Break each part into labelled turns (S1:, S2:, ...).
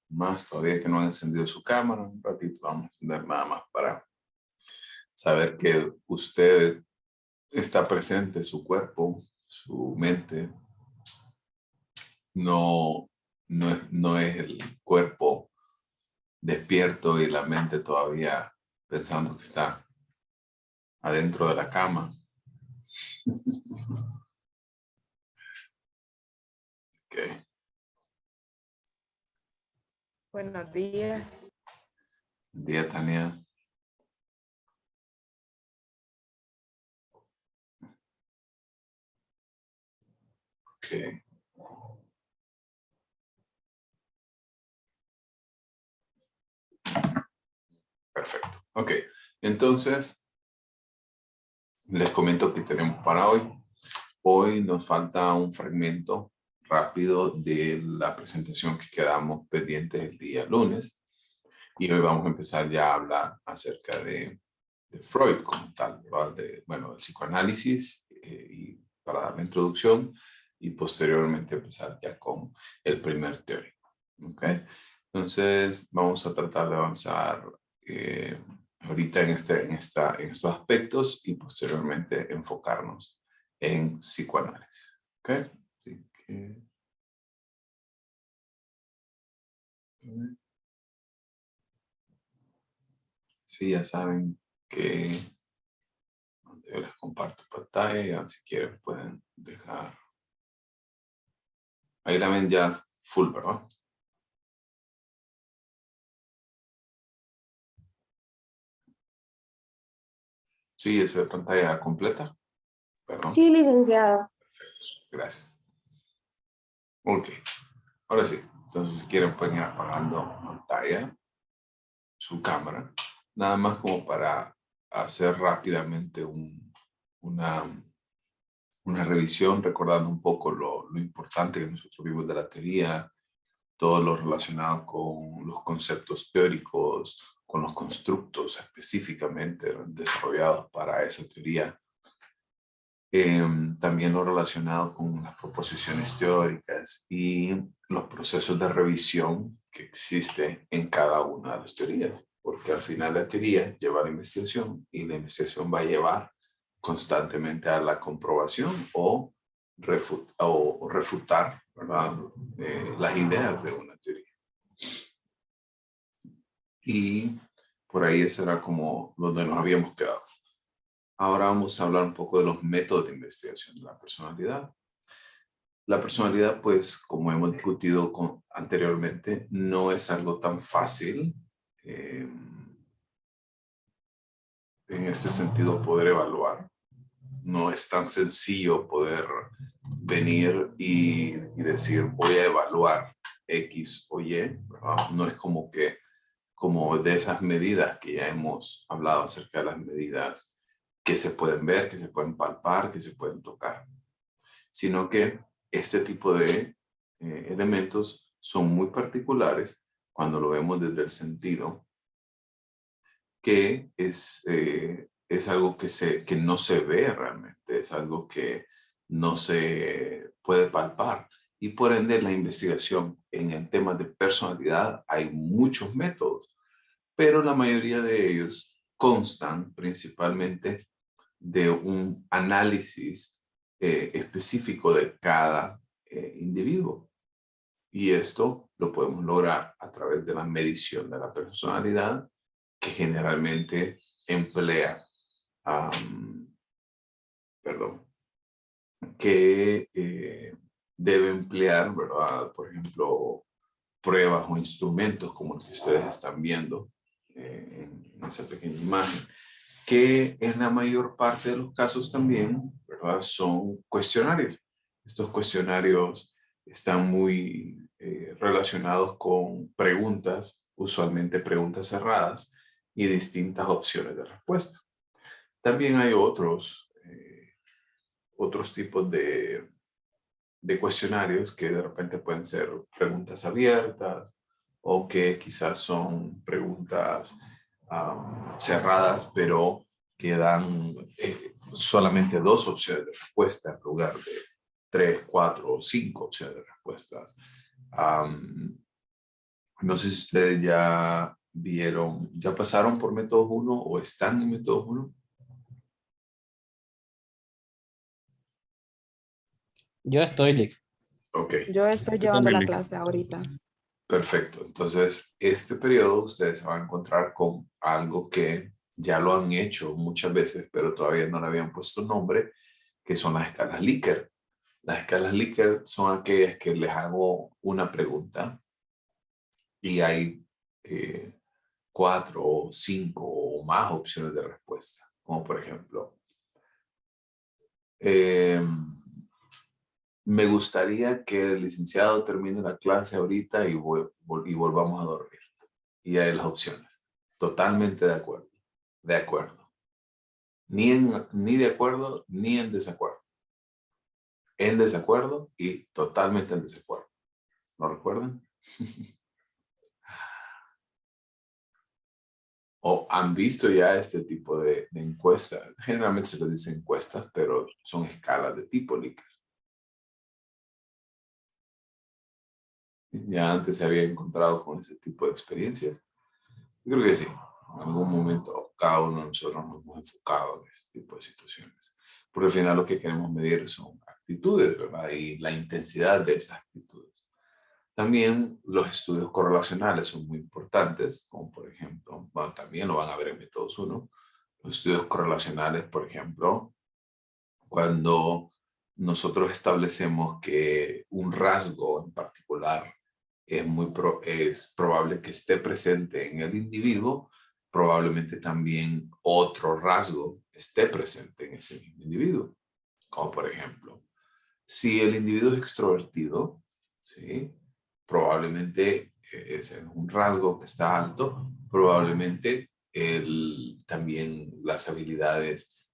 S1: Más todavía que no han encendido su cámara. Un ratito vamos a encender nada más para saber que usted está presente, su cuerpo, su mente. No es el cuerpo despierto y la mente todavía pensando que está adentro de la cama. Okay.
S2: Buenos días.
S1: Buen día, Tania. Okay. Perfecto. Ok, entonces les comento que tenemos para hoy. Hoy nos falta un fragmento rápido de la presentación que quedamos pendientes el día lunes. Y hoy vamos a empezar ya a hablar acerca de Freud como tal, ¿verdad? Del psicoanálisis y para dar la introducción y posteriormente empezar ya con el primer teórico. ¿Ok? Entonces vamos a tratar de avanzar ahorita en estos aspectos y posteriormente enfocarnos en psicoanálisis. ¿Ok? Así que... Sí, ya saben que yo les comparto pantalla, si quieren pueden dejar. Ahí también ya full, ¿verdad? Sí, esa pantalla completa. Perdón.
S2: Sí, licenciado.
S1: Perfecto, gracias. Ok, ahora sí. Entonces, si quieren pueden ir apagando pantalla, su cámara. Nada más como para hacer rápidamente una revisión, recordando un poco lo importante que nosotros vimos de la teoría, todo lo relacionado con los conceptos teóricos, con los constructos específicamente desarrollados para esa teoría. También lo relacionado con las proposiciones teóricas y los procesos de revisión que existen en cada una de las teorías, porque al final la teoría lleva a la investigación y la investigación va a llevar constantemente a la comprobación o refutar, ¿verdad? Las ideas de una teoría. Y por ahí ese era como donde nos habíamos quedado. Ahora vamos a hablar un poco de los métodos de investigación de la personalidad. La personalidad, pues, como hemos discutido anteriormente, no es algo tan fácil en este sentido poder evaluar. No es tan sencillo poder venir y decir voy a evaluar X o Y, ¿verdad? No es como de esas medidas que ya hemos hablado acerca de las medidas que se pueden ver, que se pueden palpar, que se pueden tocar, sino que este tipo de elementos son muy particulares cuando lo vemos desde el sentido que es algo que no se ve realmente, es algo que no se puede palpar. Y por ende, la investigación en el tema de personalidad hay muchos métodos, pero la mayoría de ellos constan principalmente de un análisis específico de cada individuo. Y esto lo podemos lograr a través de la medición de la personalidad, que generalmente emplea, que debe emplear, ¿verdad? Por ejemplo, pruebas o instrumentos como los que ustedes están viendo en esa pequeña imagen, que en la mayor parte de los casos también, ¿verdad? Son cuestionarios. Estos cuestionarios están muy relacionados con preguntas, usualmente preguntas cerradas y distintas opciones de respuesta. También hay otros tipos de cuestionarios que de repente pueden ser preguntas abiertas o que quizás son preguntas cerradas, pero que dan solamente 2 opciones de respuesta en lugar de 3, 4 o 5 opciones de respuestas. No sé si ustedes ya vieron, ya pasaron por métodos 1 o están en métodos 1.
S3: Yo estoy, Lick.
S1: Ok,
S2: Yo estoy
S3: Yo
S2: llevando
S3: también,
S2: la
S3: Lick.
S2: clase ahorita.
S1: perfecto. Entonces, este periodo ustedes se van a encontrar con algo que ya lo han hecho muchas veces, pero todavía no le habían puesto nombre, que son las escalas Likert. Las escalas Likert son aquellas que les hago una pregunta y hay 4 o 5 o más opciones de respuesta. Como por ejemplo, me gustaría que el licenciado termine la clase ahorita y volvamos a dormir. Y hay las opciones. Totalmente de acuerdo. De acuerdo. Ni de acuerdo ni en desacuerdo. En desacuerdo y totalmente en desacuerdo. ¿Lo recuerdan? ¿O han visto ya este tipo de encuestas? Generalmente se les dice encuestas, pero son escalas de tipo Likert. Ya antes se había encontrado con ese tipo de experiencias. Yo creo que sí. En algún momento cada uno de nosotros nos hemos enfocado en este tipo de situaciones. Porque al final lo que queremos medir son actitudes, ¿verdad? Y la intensidad de esas actitudes. También los estudios correlacionales son muy importantes, como por ejemplo, bueno, también lo van a ver en métodos 1. Los estudios correlacionales, por ejemplo, cuando nosotros establecemos que un rasgo en particular es probable que esté presente en el individuo, probablemente también otro rasgo esté presente en ese mismo individuo. Como por ejemplo, si el individuo es extrovertido, ¿sí? Probablemente ese es un rasgo que está alto, probablemente también las habilidades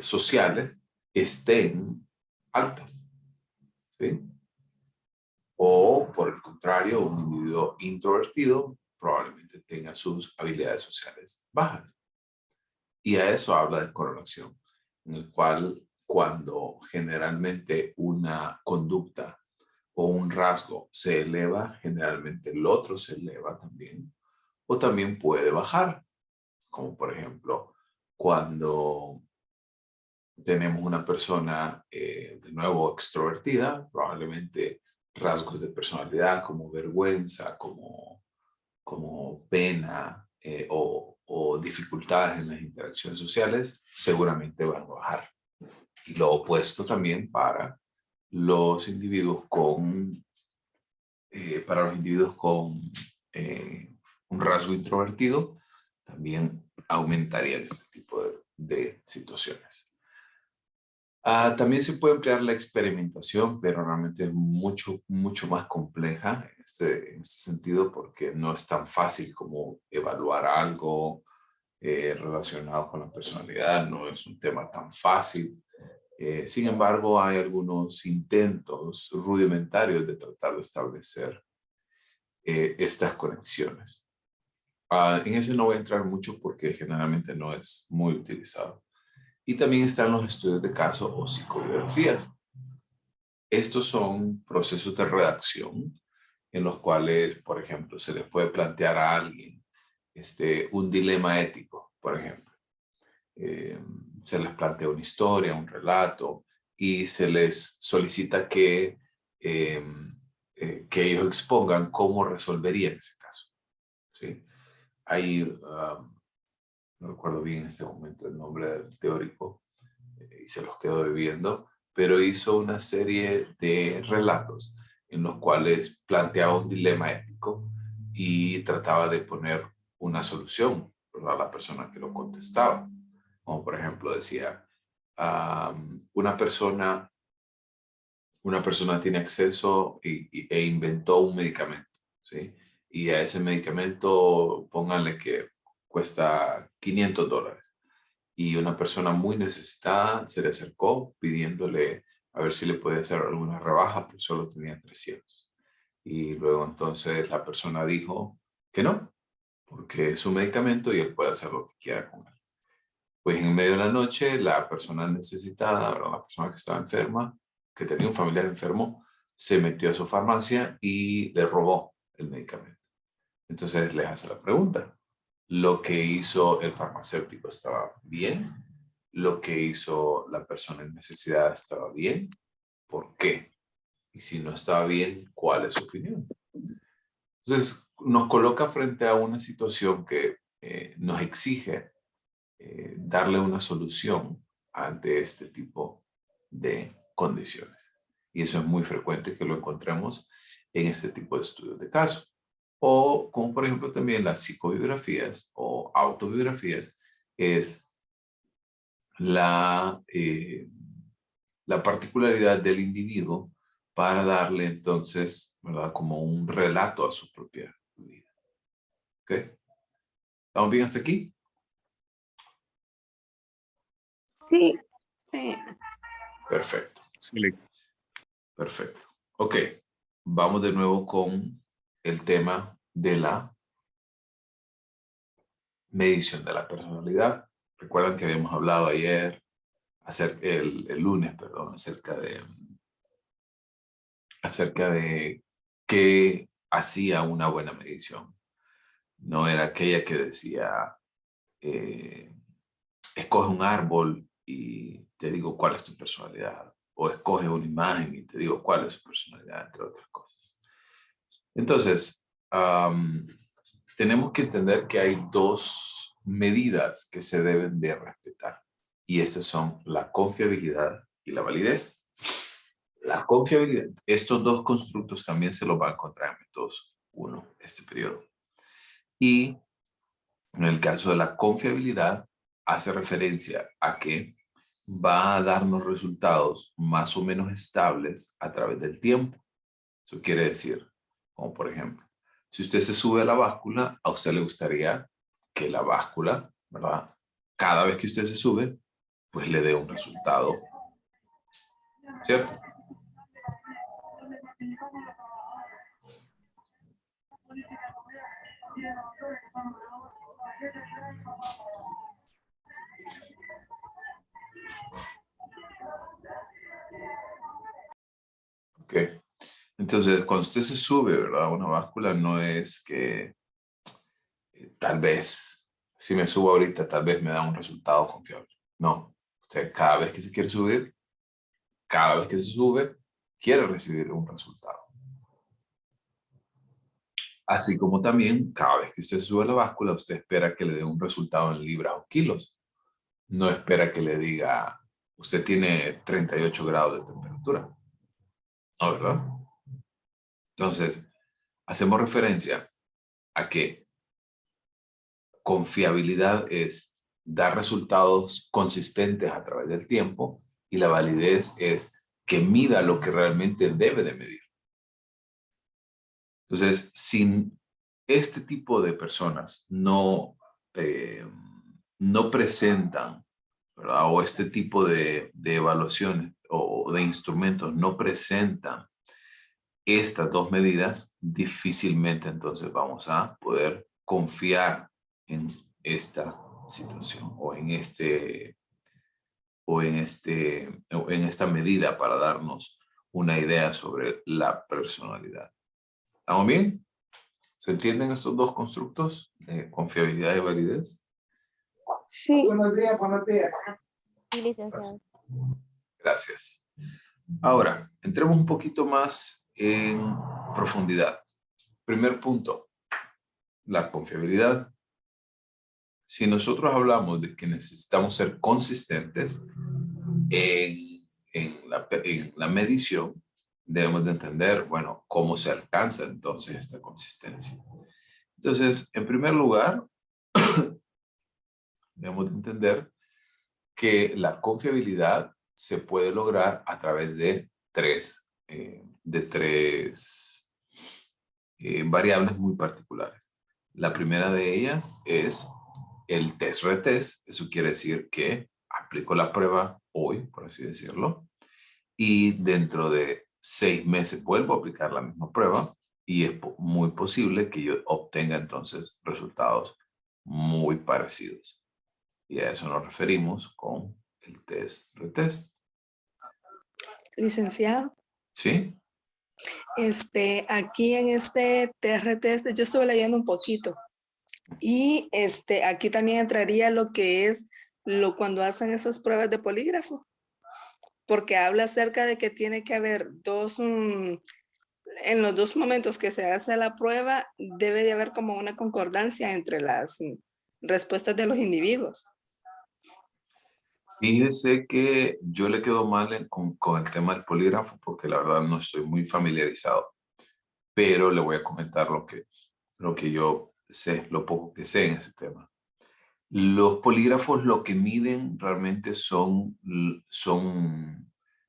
S1: sociales estén altas, ¿sí? O por el contrario, un individuo introvertido probablemente tenga sus habilidades sociales bajas. Y a eso habla de correlación, en el cual cuando generalmente una conducta o un rasgo se eleva, generalmente el otro se eleva también, o también puede bajar, como por ejemplo cuando tenemos una persona de nuevo extrovertida, probablemente rasgos de personalidad como vergüenza, como pena o dificultades en las interacciones sociales, seguramente van a bajar. Y lo opuesto también los individuos con, para los individuos con un rasgo introvertido, también aumentarían este tipo de situaciones. También se puede emplear la experimentación, pero realmente es mucho, mucho más compleja en este sentido porque no es tan fácil como evaluar algo relacionado con la personalidad, no es un tema tan fácil. Sin embargo, hay algunos intentos rudimentarios de tratar de establecer estas conexiones. En ese no voy a entrar mucho porque generalmente no es muy utilizado. Y también están los estudios de caso o psicobiografías. Estos son procesos de redacción en los cuales, por ejemplo, se le puede plantear a alguien un dilema ético, por ejemplo. Se les plantea una historia, un relato, y se les solicita que ellos expongan cómo resolverían ese caso. ¿Sí? Hay, no recuerdo bien en este momento el nombre del teórico, y se los quedó bebiendo, pero hizo una serie de relatos en los cuales planteaba un dilema ético y trataba de poner una solución, ¿verdad? A la persona que lo contestaba. Como por ejemplo decía, una persona tiene acceso e inventó un medicamento, ¿sí? Y a ese medicamento pónganle que cuesta $500. Y una persona muy necesitada se le acercó pidiéndole a ver si le podía hacer alguna rebaja, pues solo tenía 300. Y luego entonces la persona dijo que no, porque es un medicamento y él puede hacer lo que quiera con él. Pues en medio de la noche, la persona necesitada, la persona que estaba enferma, que tenía un familiar enfermo, se metió a su farmacia y le robó el medicamento. Entonces les hace la pregunta, ¿lo que hizo el farmacéutico estaba bien? ¿Lo que hizo la persona en necesidad estaba bien? ¿Por qué? Y si no estaba bien, ¿cuál es su opinión? Entonces nos coloca frente a una situación que nos exige darle una solución ante este tipo de condiciones. Y eso es muy frecuente que lo encontremos en este tipo de estudios de caso. O como por ejemplo también las psicobiografías o autobiografías, es la particularidad del individuo para darle entonces, ¿verdad? Como un relato a su propia vida. ¿Ok? ¿Estamos bien hasta aquí?
S2: Sí.
S1: Perfecto.
S4: Sí.
S1: Perfecto. Ok. Vamos de nuevo con el tema de la medición de la personalidad. Recuerdan que habíamos hablado ayer, el lunes, perdón, acerca de qué hacía una buena medición. No era aquella que decía, escoge un árbol y te digo cuál es tu personalidad. O escoge una imagen y te digo cuál es su personalidad, entre otras cosas. Entonces, tenemos que entender que hay dos medidas que se deben de respetar. Y estas son la confiabilidad y la validez. La confiabilidad, estos dos constructos también se los va a encontrar en métodos 1, este periodo. Y en el caso de la confiabilidad, hace referencia a que va a darnos resultados más o menos estables a través del tiempo. Eso quiere decir, como por ejemplo, si usted se sube a la báscula, a usted le gustaría que la báscula, ¿verdad? Cada vez que usted se sube, pues le dé un resultado, ¿cierto? Ok. Entonces, cuando usted se sube, ¿verdad? A una báscula no es que tal vez, si me subo ahorita, tal vez me da un resultado confiable. No. Usted cada vez que se quiere subir, cada vez que se sube, quiere recibir un resultado. Así como también, cada vez que usted se sube a la báscula, usted espera que le dé un resultado en libras o kilos. No espera que le diga, usted tiene 38 grados de temperatura. ¿No, verdad? Entonces, hacemos referencia a que confiabilidad es dar resultados consistentes a través del tiempo y la validez es que mida lo que realmente debe de medir. Entonces, sin este tipo de personas no presentan, ¿verdad? O este tipo de evaluaciones o de instrumentos no presentan estas dos medidas, difícilmente entonces vamos a poder confiar en esta situación o en esta medida para darnos una idea sobre la personalidad. ¿Estamos bien? ¿Se entienden estos dos constructos de confiabilidad y validez?
S2: Sí.
S5: Buenos días, buenos días.
S6: Sí, licenciado.
S1: Gracias. Ahora, entremos un poquito más en profundidad. Primer punto, la confiabilidad. Si nosotros hablamos de que necesitamos ser consistentes en la medición, debemos de entender, bueno, cómo se alcanza entonces esta consistencia. Entonces, en primer lugar, debemos de entender que la confiabilidad se puede lograr a través de tres variables muy particulares. La primera de ellas es el test-retest. Eso quiere decir que aplico la prueba hoy, por así decirlo, y dentro de 6 meses vuelvo a aplicar la misma prueba y es muy posible que yo obtenga entonces resultados muy parecidos. Y a eso nos referimos con el test-retest.
S5: Licenciado,
S1: ¿Sí?
S2: Aquí en este TRT, yo estuve leyendo un poquito y aquí también entraría lo que es cuando hacen esas pruebas de polígrafo, porque habla acerca de que tiene que haber en los dos momentos que se hace la prueba, debe de haber como una concordancia entre las respuestas de los individuos.
S1: Fíjese que yo le quedo mal con el tema del polígrafo porque la verdad no estoy muy familiarizado, pero le voy a comentar lo que yo sé, lo poco que sé en ese tema. Los polígrafos lo que miden realmente son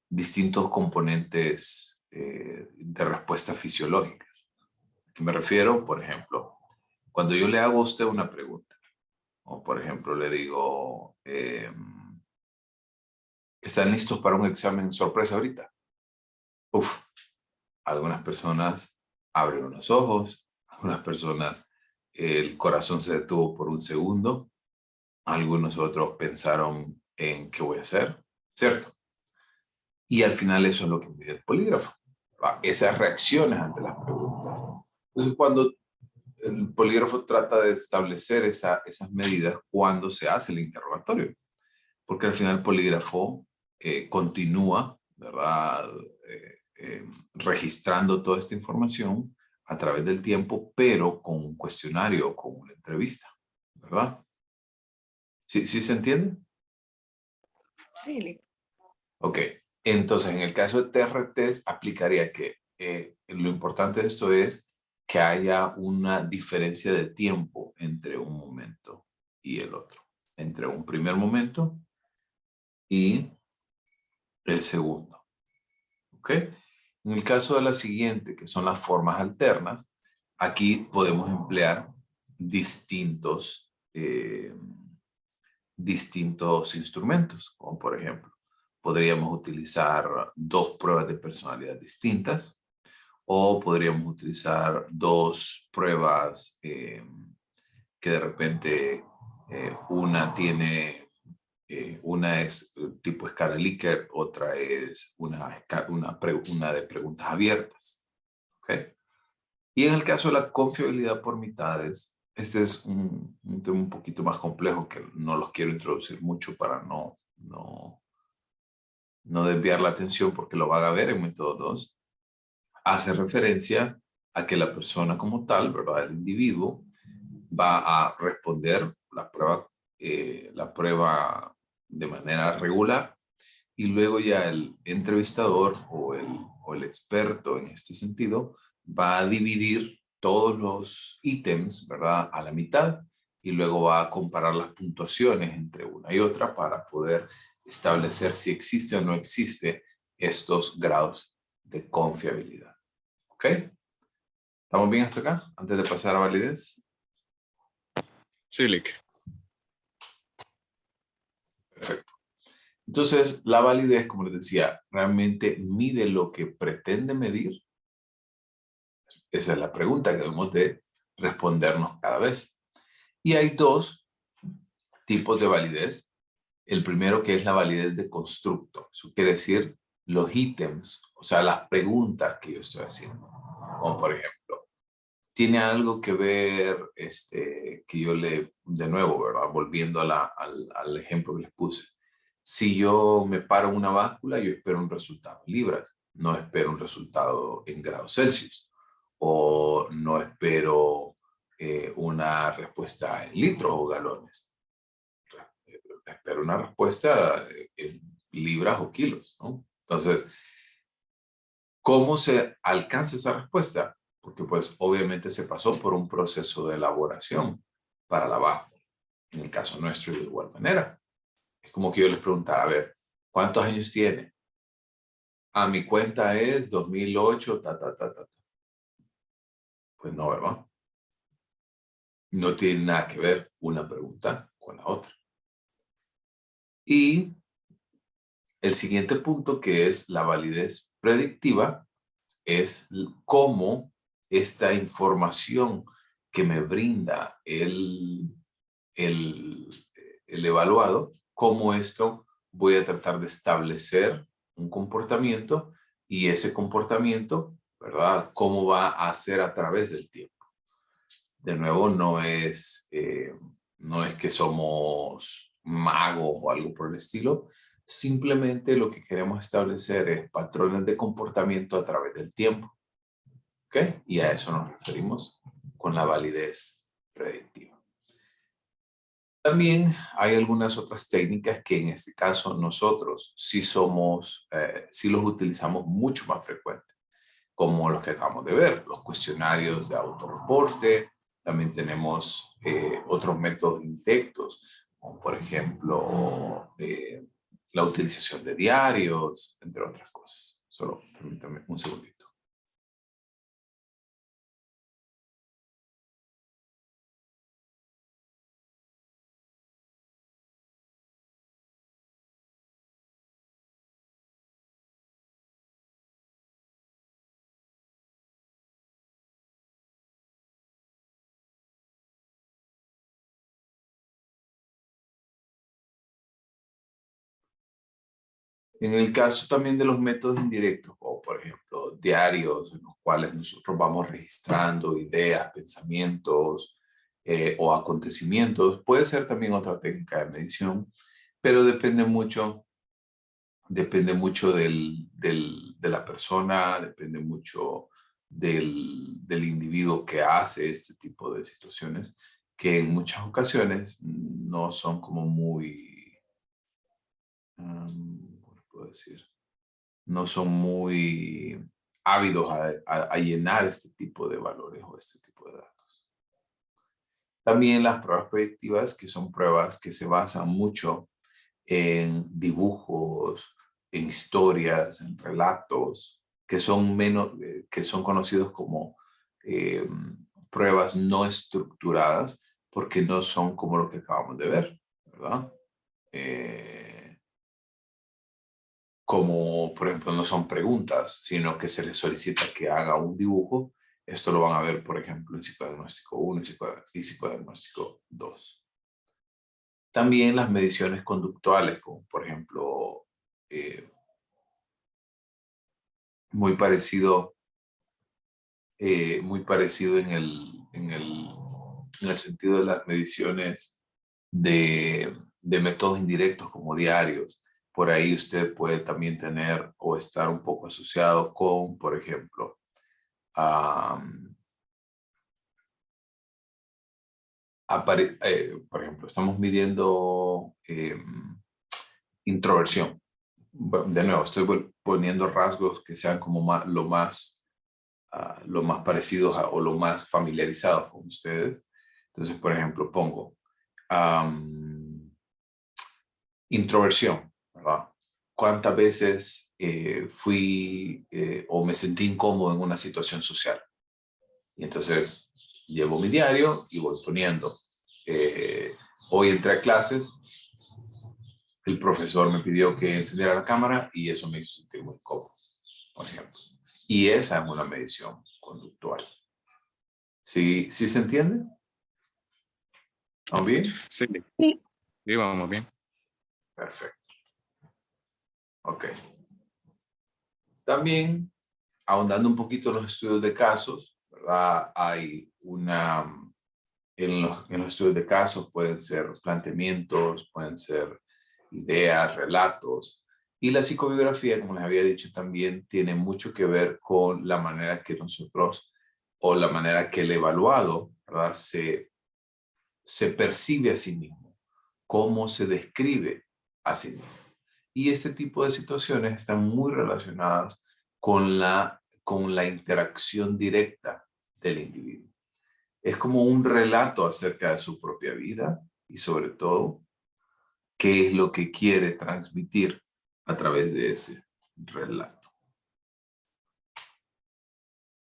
S1: distintos componentes de respuestas fisiológicas. ¿A qué me refiero? Por ejemplo, cuando yo le hago a usted una pregunta, o por ejemplo le digo, ¿están listos para un examen sorpresa ahorita? Uf, algunas personas abren los ojos, algunas personas el corazón se detuvo por un segundo, algunos otros pensaron en qué voy a hacer, ¿cierto? Y al final eso es lo que mide el polígrafo, ¿va? Esas reacciones ante las preguntas. Entonces cuando el polígrafo trata de establecer esas medidas cuando se hace el interrogatorio, porque al final el polígrafo continúa, ¿verdad? Registrando toda esta información a través del tiempo, pero con un cuestionario o con una entrevista, ¿verdad? ¿Sí se entiende?
S2: Sí,
S1: Ok, entonces en el caso de TRTs aplicaría que lo importante de esto es que haya una diferencia de tiempo entre un momento y el otro, entre un primer momento y el segundo. ¿Ok? En el caso de la siguiente, que son las formas alternas, aquí podemos emplear distintos instrumentos, como por ejemplo, podríamos utilizar dos pruebas de personalidad distintas o podríamos utilizar dos pruebas que de repente una es tipo escala Likert, otra es una de preguntas abiertas. ¿Okay? Y en el caso de la confiabilidad por mitades, este es un tema un poquito más complejo que no los quiero introducir mucho para no desviar la atención porque lo van a ver en método 2. Hace referencia a que la persona como tal, ¿verdad? El individuo va a responder la prueba de manera regular y luego ya el entrevistador o el experto en este sentido va a dividir todos los ítems, ¿verdad? A la mitad y luego va a comparar las puntuaciones entre una y otra para poder establecer si existe o no existe estos grados de confiabilidad. ¿Ok? ¿Estamos bien hasta acá? Antes de pasar a validez.
S4: Sí, Lick.
S1: Perfecto. Entonces, la validez, como les decía, realmente mide lo que pretende medir. Esa es la pregunta que debemos de respondernos cada vez. Y hay dos tipos de validez. El primero que es la validez de constructo. Eso quiere decir los ítems, o sea, las preguntas que yo estoy haciendo. Como por ejemplo, tiene algo que ver, que yo de nuevo, ¿verdad? Volviendo al ejemplo que les puse. Si yo me paro en una báscula, yo espero un resultado en libras, no espero un resultado en grados Celsius, o no espero una respuesta en litros o galones. Espero una respuesta en libras o kilos, ¿no? Entonces, ¿cómo se alcanza esa respuesta? Porque pues obviamente se pasó por un proceso de elaboración para la báscula. En el caso nuestro de igual manera. Es como que yo les preguntara, a ver, ¿cuántos años tiene? A mi cuenta es 2008, ta. Pues no, ¿verdad? No tiene nada que ver una pregunta con la otra. Y el siguiente punto, que es la validez predictiva, es cómo esta información que me brinda el, el evaluado, cómo esto voy a tratar de establecer un comportamiento y ese comportamiento ¿verdad? ¿Cómo va a ser a través del tiempo? De nuevo, no es que somos magos o algo por el estilo. Simplemente lo que queremos establecer es patrones de comportamiento a través del tiempo. ¿Ok? Y a eso nos referimos con la validez predictiva. También hay algunas otras técnicas que en este caso nosotros sí los utilizamos mucho más frecuente, como los que acabamos de ver, los cuestionarios de autorreporte. También tenemos otros métodos indirectos, como por ejemplo la utilización de diarios, entre otras cosas. Solo permítame un segundito. En el caso también de los métodos indirectos, o por ejemplo diarios en los cuales nosotros vamos registrando ideas, pensamientos o acontecimientos, puede ser también otra técnica de medición, pero depende mucho de la persona, depende mucho del individuo que hace este tipo de situaciones, que en muchas ocasiones no son como muy, ¿cómo puedo decir? No son muy ávidos a llenar este tipo de valores o este tipo de datos. También las pruebas predictivas, que son pruebas que se basan mucho en dibujos, en historias, en relatos, que son que son conocidos como pruebas no estructuradas, porque no son como lo que acabamos de ver, ¿verdad? Como por ejemplo no son preguntas, sino que se les solicita que haga un dibujo. Esto lo van a ver, por ejemplo, en psicodiagnóstico 1 y psicodiagnóstico 2. También las mediciones conductuales, como por ejemplo, muy parecido en el sentido de las mediciones de métodos indirectos como diarios. Por ahí usted puede también tener o estar un poco asociado con, por ejemplo, por ejemplo, estamos midiendo introversión. De nuevo, estoy poniendo rasgos que sean como lo más parecidos o lo más familiarizados con ustedes. Entonces, por ejemplo, pongo introversión, ¿verdad? ¿Cuántas veces fui o me sentí incómodo en una situación social? Y entonces llevo mi diario y voy poniendo. Hoy entré a clases, el profesor me pidió que encendiera la cámara y eso me hizo sentir muy incómodo, por ejemplo. Y esa es una medición conductual. ¿Sí se entiende? ¿Vamos bien?
S4: Sí,
S6: Sí.
S4: sí, vamos bien.
S1: Perfecto. Ok. También, ahondando un poquito en los estudios de casos, ¿verdad? Hay en los estudios de casos pueden ser planteamientos, pueden ser ideas, relatos. Y la psicobiografía, como les había dicho, también tiene mucho que ver con la manera que nosotros, o la manera que el evaluado, ¿verdad? Se percibe a sí mismo, cómo se describe a sí mismo. Y este tipo de situaciones están muy relacionadas con la interacción directa del individuo. Es como un relato acerca de su propia vida y sobre todo, qué es lo que quiere transmitir a través de ese relato.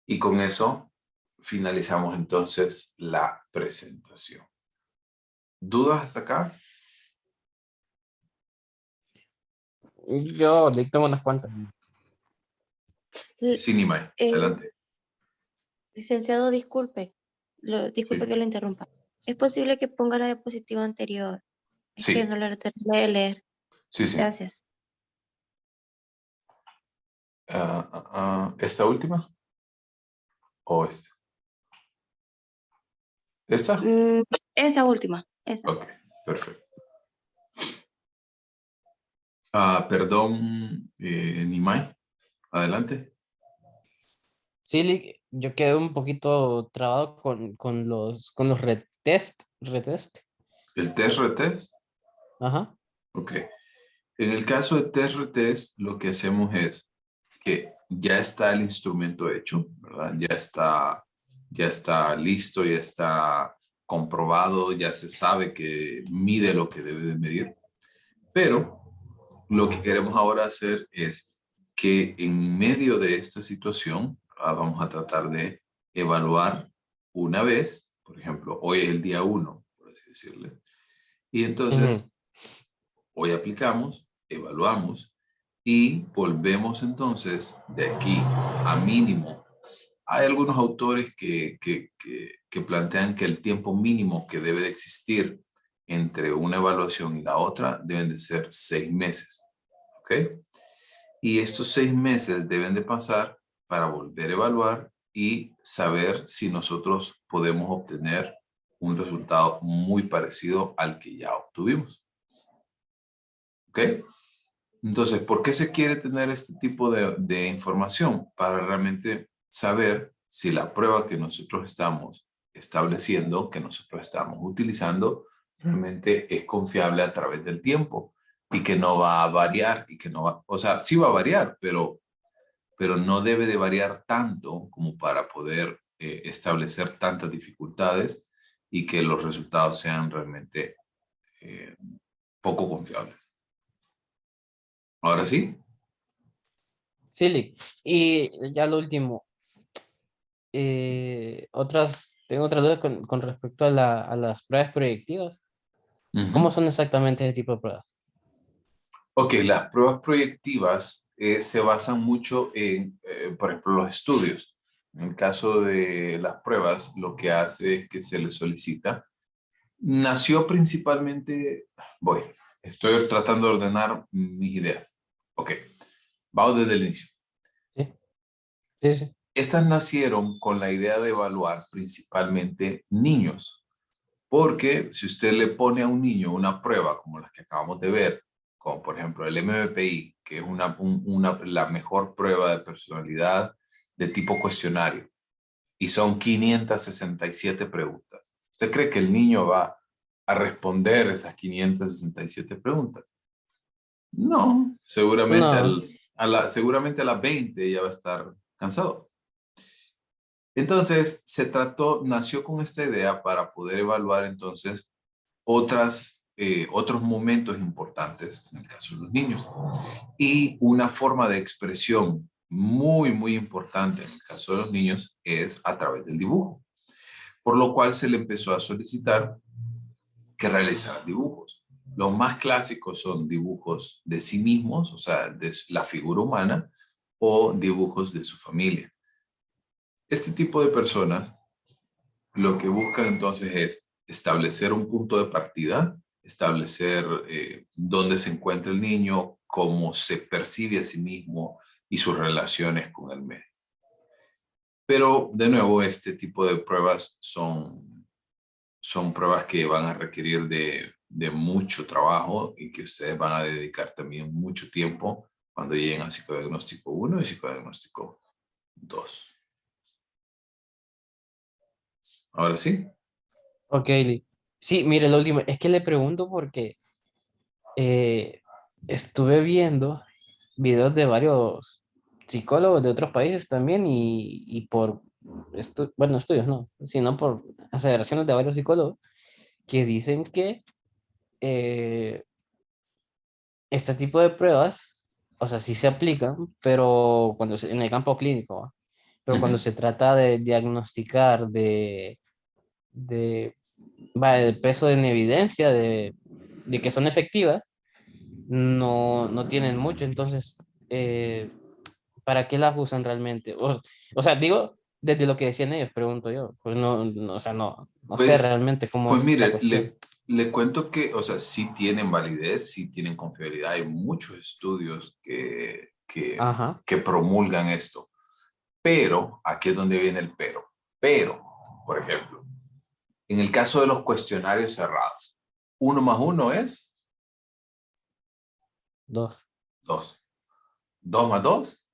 S1: Y con eso finalizamos entonces la presentación. ¿Dudas hasta acá?
S3: Yo le tomo unas cuantas.
S6: L-
S1: Sí, Nimai,
S6: eh,
S1: adelante.
S6: Licenciado, disculpe, disculpe
S1: Sí,
S6: que lo interrumpa. ¿Es posible que ponga la diapositiva anterior? Es que
S1: sí,
S6: no la terminé de leer.
S1: sí.
S6: Gracias.
S1: ¿Esta última? o este? ¿Esta?
S6: Esta última, esa.
S1: Ok, perfecto. Perdón, Nimai, adelante.
S3: Sí, yo quedé un poquito trabado con los retest.
S1: ¿El test retest?
S3: Ajá.
S1: Ok. En el caso de test retest, lo que hacemos es que ya está el instrumento hecho, ¿verdad? Ya está listo, ya está comprobado, ya se sabe que mide lo que debe de medir. Pero lo que queremos ahora hacer es que en medio de esta situación, vamos a tratar de evaluar una vez, por ejemplo, hoy es el día 1, por así decirle, y entonces hoy aplicamos, evaluamos y volvemos entonces de aquí a mínimo. Hay algunos autores que plantean que el tiempo mínimo que debe de existir entre una evaluación y la otra deben de ser 6 meses. ¿Ok? Y estos 6 meses deben de pasar para volver a evaluar y saber si nosotros podemos obtener un resultado muy parecido al que ya obtuvimos. ¿Ok? Entonces, ¿por qué se quiere tener este tipo de información? Para realmente saber si la prueba que nosotros estamos estableciendo, que nosotros estamos utilizando, realmente es confiable a través del tiempo y que no va a variar y que no va, o sea, sí va a variar, pero no debe de variar tanto como para poder establecer tantas dificultades y que los resultados sean realmente poco confiables. Ahora sí.
S3: Sí, y ya lo último. Tengo otras dudas con respecto a las pruebas proyectivas. ¿Cómo
S1: Ujú.
S3: son exactamente ese tipo de pruebas?
S1: Ok, las pruebas proyectivas se basan mucho en, por ejemplo, los estudios. En el caso de las pruebas, lo que hace es que se le solicita. Nació principalmente, estoy tratando de ordenar mis ideas. Ok, vamos desde el inicio.
S3: Sí, sí, sí.
S1: Estas nacieron con la idea de evaluar principalmente niños, porque si usted le pone a un niño una prueba como las que acabamos de ver, como por ejemplo el MBPI, que es la mejor prueba de personalidad de tipo cuestionario, y son 567 preguntas. ¿Usted cree que el niño va a responder esas 567 preguntas? No, seguramente,
S3: No,
S1: seguramente a las 20 ya va a estar cansado. Entonces, nació con esta idea para poder evaluar entonces otros momentos importantes, en el caso de los niños, y una forma de expresión muy, muy importante en el caso de los niños es a través del dibujo, por lo cual se le empezó a solicitar que realizaran dibujos. Los más clásicos son dibujos de sí mismos, o sea, de la figura humana, o dibujos de su familia. Este tipo de personas lo que buscan entonces es establecer un punto de partida, establecer dónde se encuentra el niño, cómo se percibe a sí mismo y sus relaciones con el medio. Pero de nuevo, este tipo de pruebas son pruebas que van a requerir de mucho trabajo y que ustedes van a dedicar también mucho tiempo cuando lleguen a psicodiagnóstico 1 y psicodiagnóstico 2. Ahora sí.
S3: ok, sí, mire, lo último, es que le pregunto porque eh, estuve viendo videos de varios psicólogos de otros países también y por, bueno, estudios no, sino por aceleraciones de varios psicólogos que dicen que eh, este tipo de pruebas, o sea, sí se aplican, pero en el campo clínico, ¿va? Pero cuando
S1: Ujú.
S3: se trata de diagnosticar, de, el peso en evidencia de que son efectivas, no tienen mucho. Entonces, ¿para qué las usan realmente? O sea, digo, desde lo que decían ellos, pregunto yo, pues o sea, no sé
S1: Pues,
S3: realmente cómo
S1: pues
S3: es la
S1: mire,
S3: cuestión.
S1: le cuento que, o sea, sí tienen validez, sí tienen confiabilidad. Hay muchos estudios
S3: Ajá,
S1: que promulgan esto. Pero, aquí es donde viene el pero. Pero, por ejemplo, en el caso de los cuestionarios cerrados, 1 más 1 es
S3: 2,
S1: 2. 2 más 2,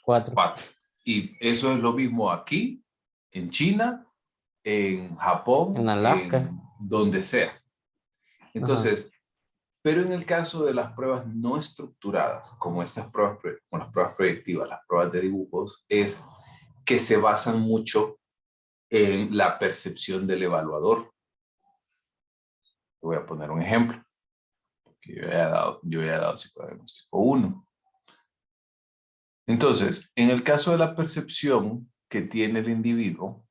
S3: 4.
S1: 4. Y eso es lo mismo aquí, en China, en Japón,
S3: En Alaska.
S1: en donde sea. Entonces, pero en el caso de las pruebas no estructuradas, como estas pruebas, como las pruebas proyectivas, las pruebas de dibujos, es que se basan mucho en la percepción del evaluador. Voy a poner un ejemplo. Que yo ya he dado psicodiagnóstico 1. Entonces, en el caso de la percepción que tiene el individuo,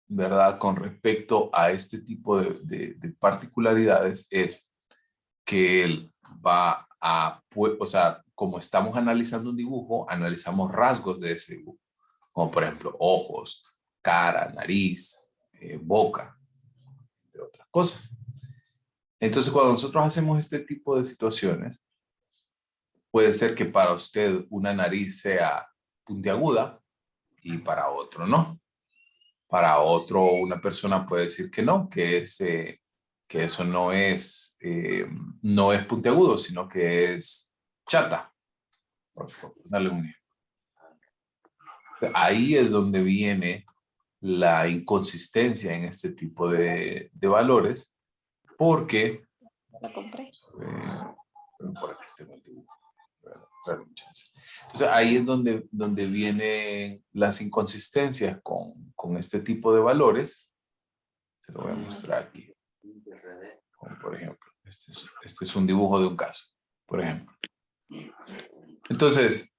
S1: ¿verdad? Con respecto a este tipo de particularidades, es que él va a, o sea, como estamos analizando un dibujo, analizamos rasgos de ese dibujo, como por ejemplo ojos, cara, nariz, boca, entre otras cosas. Entonces, cuando nosotros hacemos este tipo de situaciones, puede ser que para usted una nariz sea puntiaguda y para otro no. Para otro, una persona puede decir que no, que eso no es puntiagudo, sino que es chata. Por darle un ejemplo. O sea, ahí es donde viene la inconsistencia en este tipo de valores, porque
S2: La compré.
S1: por aquí tengo el dibujo. Entonces ahí es donde vienen las inconsistencias con este tipo de valores. Se lo voy a mostrar aquí. Como por ejemplo, este es un dibujo de un caso, por ejemplo. Entonces,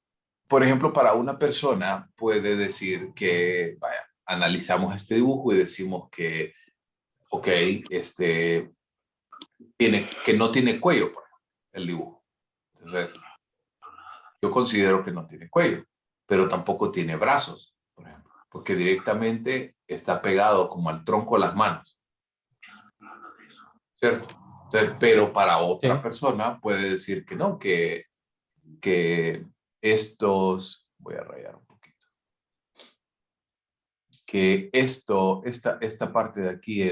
S1: por ejemplo, para una persona puede decir que, vaya, analizamos este dibujo y decimos que, ok, que no tiene cuello, por ejemplo, el dibujo. Entonces, yo considero que no tiene cuello, pero tampoco tiene brazos, por ejemplo, porque directamente está pegado como al tronco de las manos, ¿cierto? Entonces, pero para otra persona puede decir que no, que estos, voy a rayar un poquito, que esta parte de aquí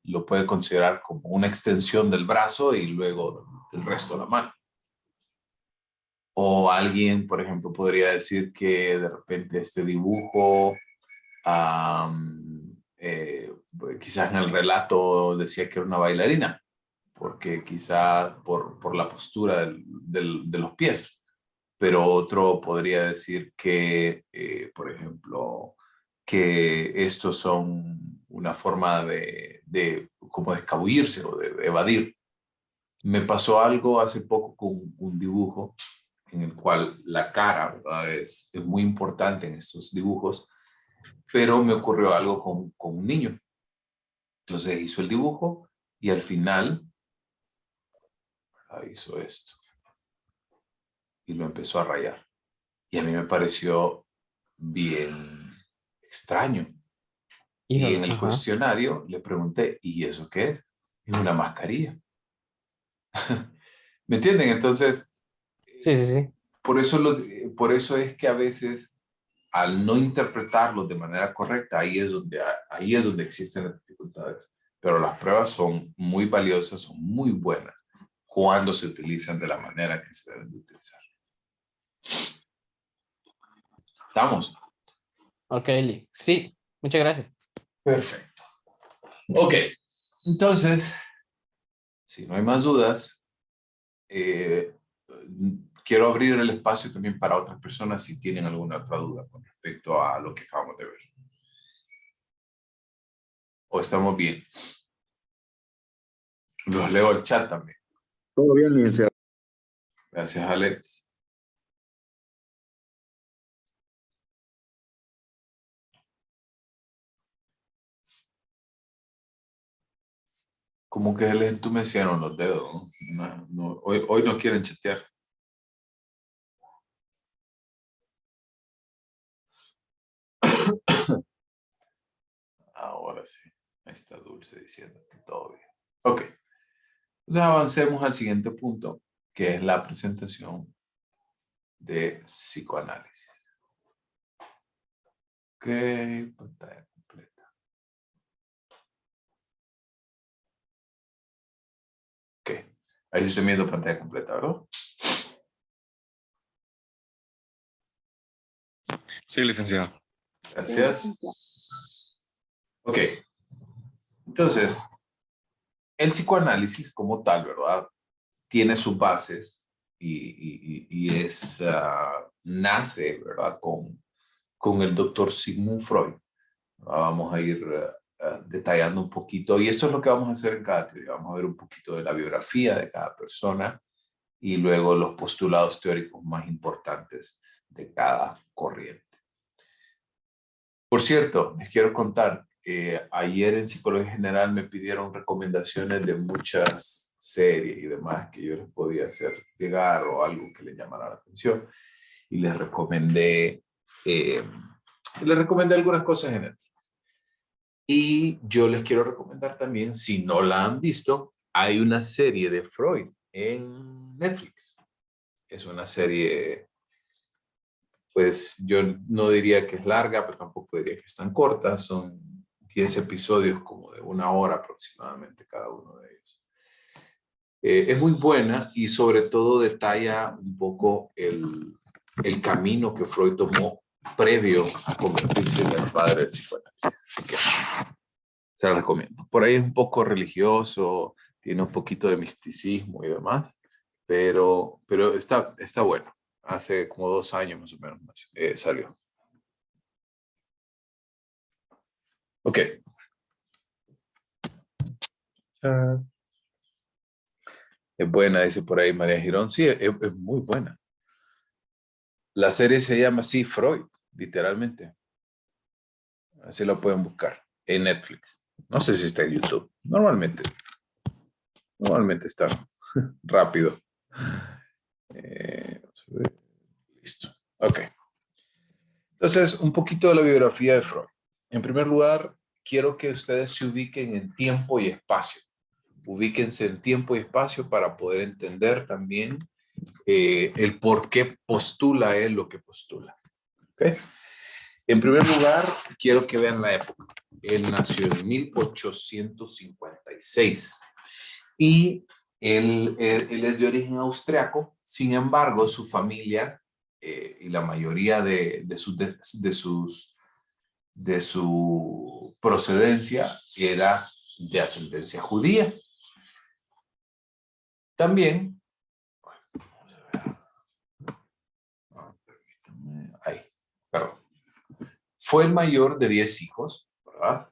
S1: lo puede considerar como una extensión del brazo y luego el resto de la mano. O alguien, por ejemplo, podría decir que de repente este dibujo, quizás en el relato decía que era una bailarina, porque quizá por la postura de los pies. Pero otro podría decir que, por ejemplo, que estos son una forma como de escabullirse o de evadir. Me pasó algo hace poco con un dibujo en el cual la cara, ¿verdad? Es muy importante en estos dibujos, pero me ocurrió algo con un niño. Entonces hizo el dibujo y al final hizo esto y lo empezó a rayar. Y a mí me pareció bien extraño. Y en el cuestionario le pregunté, ¿y eso qué es? Es una mascarilla. ¿Me entienden? Entonces,
S3: Sí.
S1: por eso es que a veces, al no interpretarlos de manera correcta, ahí es donde existen las dificultades. Pero las pruebas son muy valiosas, son muy buenas cuando se utilizan de la manera que se deben de utilizar. ¿Estamos?
S3: Ok, Eli. Sí, muchas gracias.
S1: Perfecto. Ok, entonces, si no hay más dudas, quiero abrir el espacio también para otras personas si tienen alguna otra duda con respecto a lo que acabamos de ver. ¿O estamos bien? Los leo al chat también.
S5: Todo bien, licenciado.
S1: Gracias, Alex. Como que se les entumecieron los dedos. Hoy no quieren chatear. Ahora sí. Ahí está Dulce diciendo que todo bien. Ok. Entonces avancemos al siguiente punto, que es la presentación de psicoanálisis. Ok, pantalla completa. Ok, ahí sí estoy viendo pantalla completa, ¿verdad?
S4: Sí, licenciado.
S2: Sí,
S1: Gracias. Ok, entonces, el psicoanálisis como tal, ¿verdad? Tiene sus bases y nace, ¿verdad? Con el doctor Sigmund Freud. Vamos a ir detallando un poquito, y esto es lo que vamos a hacer en cada teoría. Vamos a ver un poquito de la biografía de cada persona y luego los postulados teóricos más importantes de cada corriente. Por cierto, les quiero contar, ayer en Psicología General me pidieron recomendaciones de muchas series y demás que yo les podía hacer llegar o algo que les llamara la atención. Y les recomendé algunas cosas en Netflix. Y yo les quiero recomendar también, si no la han visto, hay una serie de Freud en Netflix. Es una serie, pues yo no diría que es larga, pero tampoco diría que es tan corta. Son 10 episodios como de 1 hora aproximadamente cada uno de ellos. Es muy buena y sobre todo detalla un poco el camino que Freud tomó previo a convertirse en el padre del psicoanálisis. Así que se la recomiendo. Por ahí es un poco religioso, tiene un poquito de misticismo y demás, pero está bueno. Hace como 2 años más o menos salió. Ok. Es buena, dice por ahí María Girón. Sí, es muy buena. La serie se llama así, Freud, literalmente. Así lo pueden buscar en Netflix. No sé si está en YouTube. Normalmente está rápido. Listo. Ok. Entonces, un poquito de la biografía de Freud. En primer lugar, quiero que ustedes se ubiquen en tiempo y espacio. Ubíquense en tiempo y espacio para poder entender también el por qué postula él lo que postula. ¿Okay? En primer lugar, quiero que vean la época. Él nació en 1856 y él es de origen austriaco. Sin embargo, su familia y la mayoría de su procedencia era de ascendencia judía. También, vamos a ver, permítanme, ahí, perdón. Fue el mayor de 10 hijos, ¿verdad?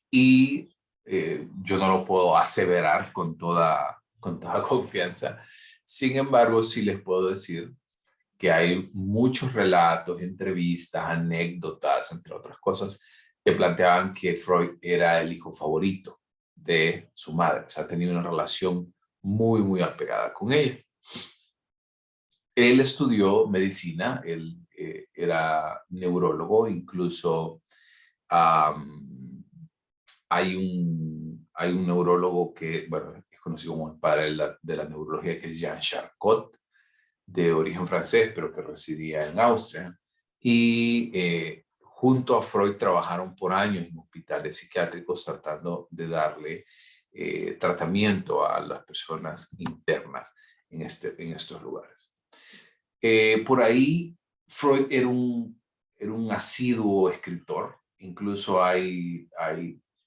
S1: Y yo no lo puedo aseverar con toda confianza. Sin embargo, sí les puedo decir que hay muchos relatos, entrevistas, anécdotas, entre otras cosas, que planteaban que Freud era el hijo favorito de su madre. O sea, tenía una relación muy, muy apegada con ella. Él estudió medicina, él era neurólogo, incluso hay un neurólogo que, bueno, es conocido como el padre de la neurología, que es Jean Charcot, de origen francés, pero que residía en Austria. Y junto a Freud trabajaron por años en hospitales psiquiátricos tratando de darle tratamiento a las personas internas en estos lugares. Por ahí, Freud era un asiduo escritor. Incluso hay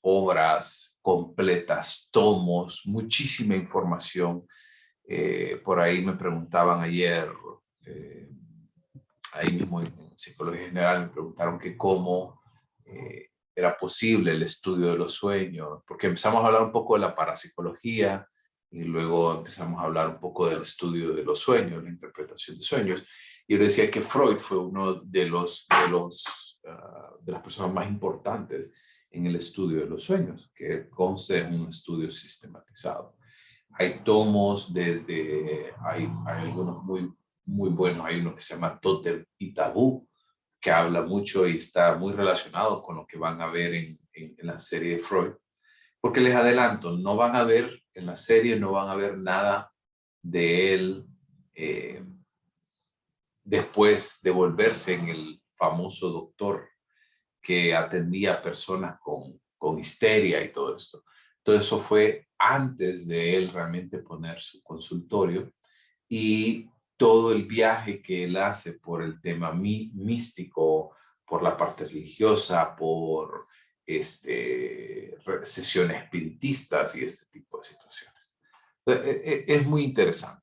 S1: obras completas, tomos, muchísima información. Por ahí me preguntaban ayer, ahí mismo en Psicología General, me preguntaron que cómo era posible el estudio de los sueños, porque empezamos a hablar un poco de la parapsicología y luego empezamos a hablar un poco del estudio de los sueños, la interpretación de sueños. Y yo decía que Freud fue uno de las personas más importantes en el estudio de los sueños, que consta en un estudio sistematizado. Hay tomos hay algunos muy, muy buenos. Hay uno que se llama Tótem y Tabú, que habla mucho y está muy relacionado con lo que van a ver en la serie de Freud. Porque les adelanto, no van a ver en la serie, no van a ver nada de él después de volverse en el famoso doctor que atendía a personas con histeria y todo esto. Todo eso fue antes de él realmente poner su consultorio, y todo el viaje que él hace por el tema místico, por la parte religiosa, por sesiones espiritistas y este tipo de situaciones. Es muy interesante.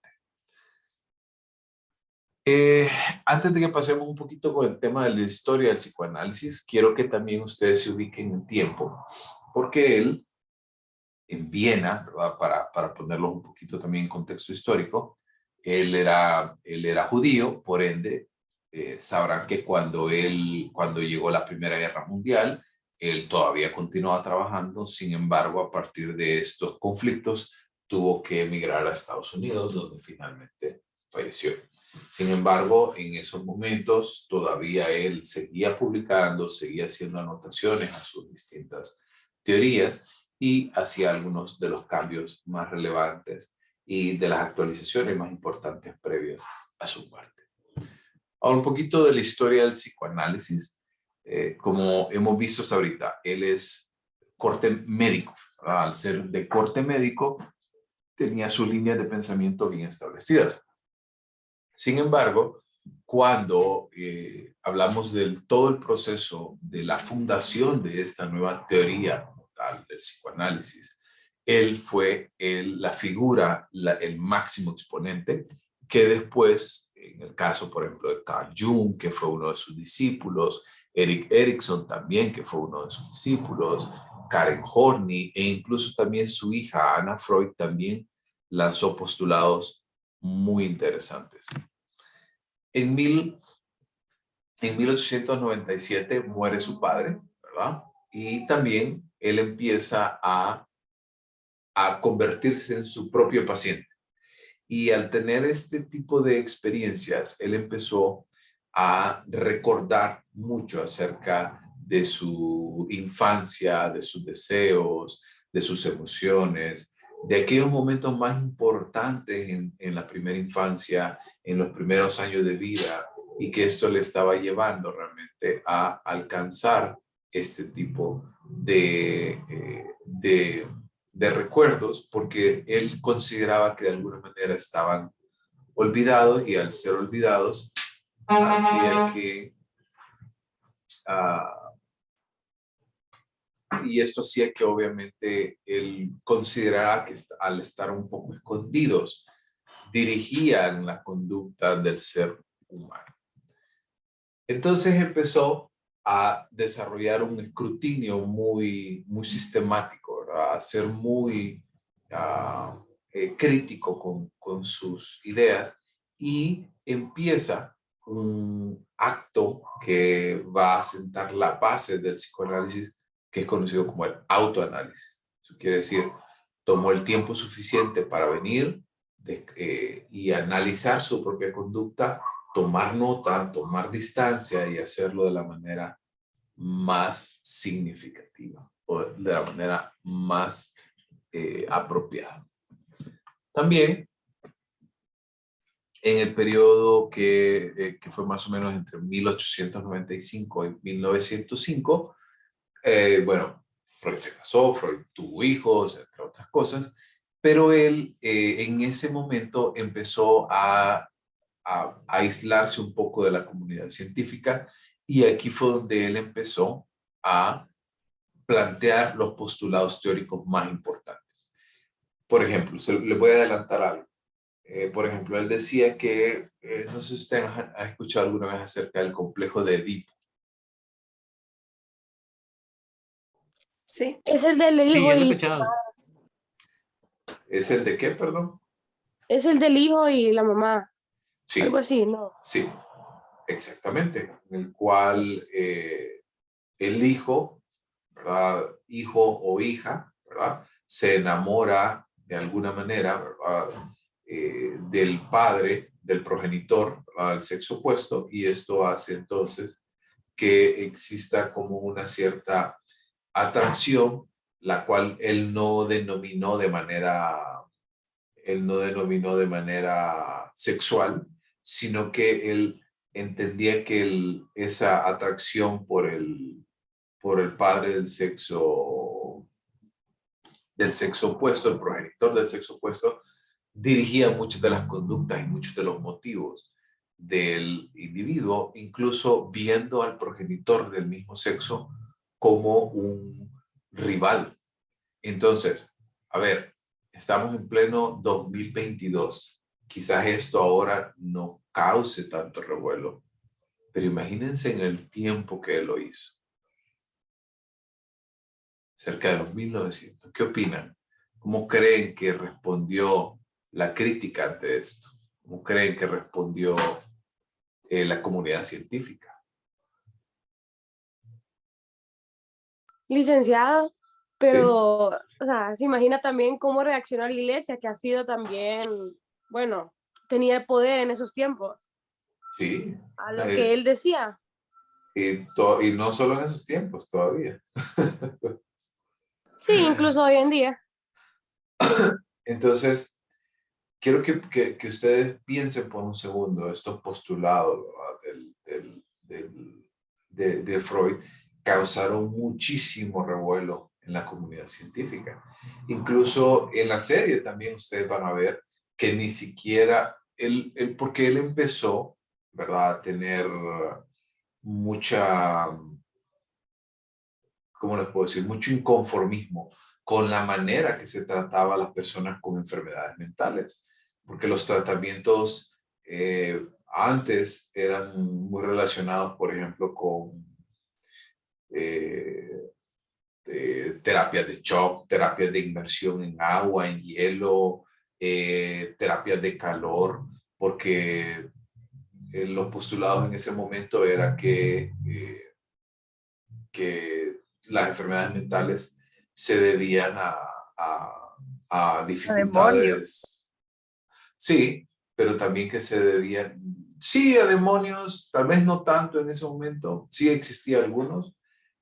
S1: Antes de que pasemos un poquito con el tema de la historia del psicoanálisis, quiero que también ustedes se ubiquen en tiempo, porque él, en Viena, ¿verdad? Para ponerlo un poquito también en contexto histórico, él era judío, por ende, sabrán que cuando llegó la Primera Guerra Mundial, él todavía continuaba trabajando. Sin embargo, a partir de estos conflictos, tuvo que emigrar a Estados Unidos, donde finalmente falleció. Sin embargo, en esos momentos todavía él seguía publicando, seguía haciendo anotaciones a sus distintas teorías y hacía algunos de los cambios más relevantes y de las actualizaciones más importantes previas a su muerte. Ahora, un poquito de la historia del psicoanálisis. Como hemos visto hasta ahorita, él es corte médico, ¿verdad? Al ser de corte médico, tenía sus líneas de pensamiento bien establecidas. Sin embargo, cuando hablamos del todo el proceso de la fundación de esta nueva teoría tal del psicoanálisis, él fue la figura, el máximo exponente, que después, en el caso, por ejemplo, de Carl Jung, que fue uno de sus discípulos, Erik Erikson también, que fue uno de sus discípulos, Karen Horney, e incluso también su hija Anna Freud también lanzó postulados muy interesantes. En 1897 muere su padre, ¿verdad? Y también él empieza a convertirse en su propio paciente. Y al tener este tipo de experiencias, él empezó a recordar mucho acerca de su infancia, de sus deseos, de sus emociones, de aquellos momentos más importantes en la primera infancia, en los primeros años de vida, y que esto le estaba llevando realmente a alcanzar este tipo de recuerdos, porque él consideraba que de alguna manera estaban olvidados, y al ser olvidados hacía que y esto hacía que obviamente él considerara que al estar un poco escondidos dirigían la conducta del ser humano. Entonces empezó a desarrollar un escrutinio muy sistemático, ¿verdad? A ser muy crítico con sus ideas, y empieza un acto que va a sentar la base del psicoanálisis, que es conocido como el autoanálisis. Eso quiere decir, tomó el tiempo suficiente para venir y analizar su propia conducta, tomar nota, tomar distancia y hacerlo de la manera más significativa o de la manera más apropiada. También en el periodo que fue más o menos entre 1895 y 1905, bueno, Freud se casó, Freud tuvo hijos, entre otras cosas, pero él en ese momento empezó a aislarse un poco de la comunidad científica, y aquí fue donde él empezó a plantear los postulados teóricos más importantes. Por ejemplo, le voy a adelantar algo. Por ejemplo, él decía que, no sé si usted ha escuchado alguna vez acerca del complejo de Edipo.
S2: Sí.
S5: Es el del
S3: Sí,
S5: hijo
S3: yo lo he
S5: y
S3: escuchado.
S1: ¿Es el de qué, perdón?
S5: es el del hijo y la mamá,
S1: Sí,
S5: algo así, ¿no?
S1: sí, exactamente. En el cual el hijo, ¿verdad? Hijo o hija, ¿verdad? Se enamora de alguna manera, ¿verdad? Del padre, del progenitor, ¿verdad? Del sexo opuesto, y esto hace entonces que exista como una cierta atracción, la cual él no denominó de manera sexual, sino que él entendía que esa atracción por el padre del sexo opuesto, el progenitor del sexo opuesto, dirigía muchas de las conductas y muchos de los motivos del individuo, incluso viendo al progenitor del mismo sexo como un rival. Entonces, a ver, estamos en pleno 2022. Quizás esto ahora no cause tanto revuelo, pero imagínense en el tiempo que él lo hizo. Cerca de los 1900. ¿Qué opinan? ¿Cómo creen que respondió la crítica ante esto? ¿Cómo creen que respondió la comunidad científica?
S5: Licenciado,
S1: ¿Sí?
S5: pero, o sea, se imagina también cómo reaccionó la iglesia, que ha sido también, bueno, tenía el poder en esos tiempos,
S1: Sí.
S5: a lo que él decía.
S1: Y no solo en esos tiempos, todavía.
S5: Sí, incluso hoy en día.
S1: Entonces, quiero que ustedes piensen por un segundo estos postulados, ¿verdad? de Freud causaron muchísimo revuelo en la comunidad científica. Incluso en la serie también ustedes van a ver que ni siquiera porque él empezó, ¿verdad?, a tener mucha, ¿cómo les puedo decir? Mucho inconformismo con la manera que se trataba a las personas con enfermedades mentales, porque los tratamientos antes eran muy relacionados, por ejemplo, con terapias de shock, terapias de inmersión en agua, en hielo, terapias de calor, porque los postulados en ese momento era que las enfermedades mentales se debían a
S2: Demonio.
S1: dificultades. Sí, pero también que se debían, sí, a demonios, tal vez no tanto en ese momento, sí existían algunos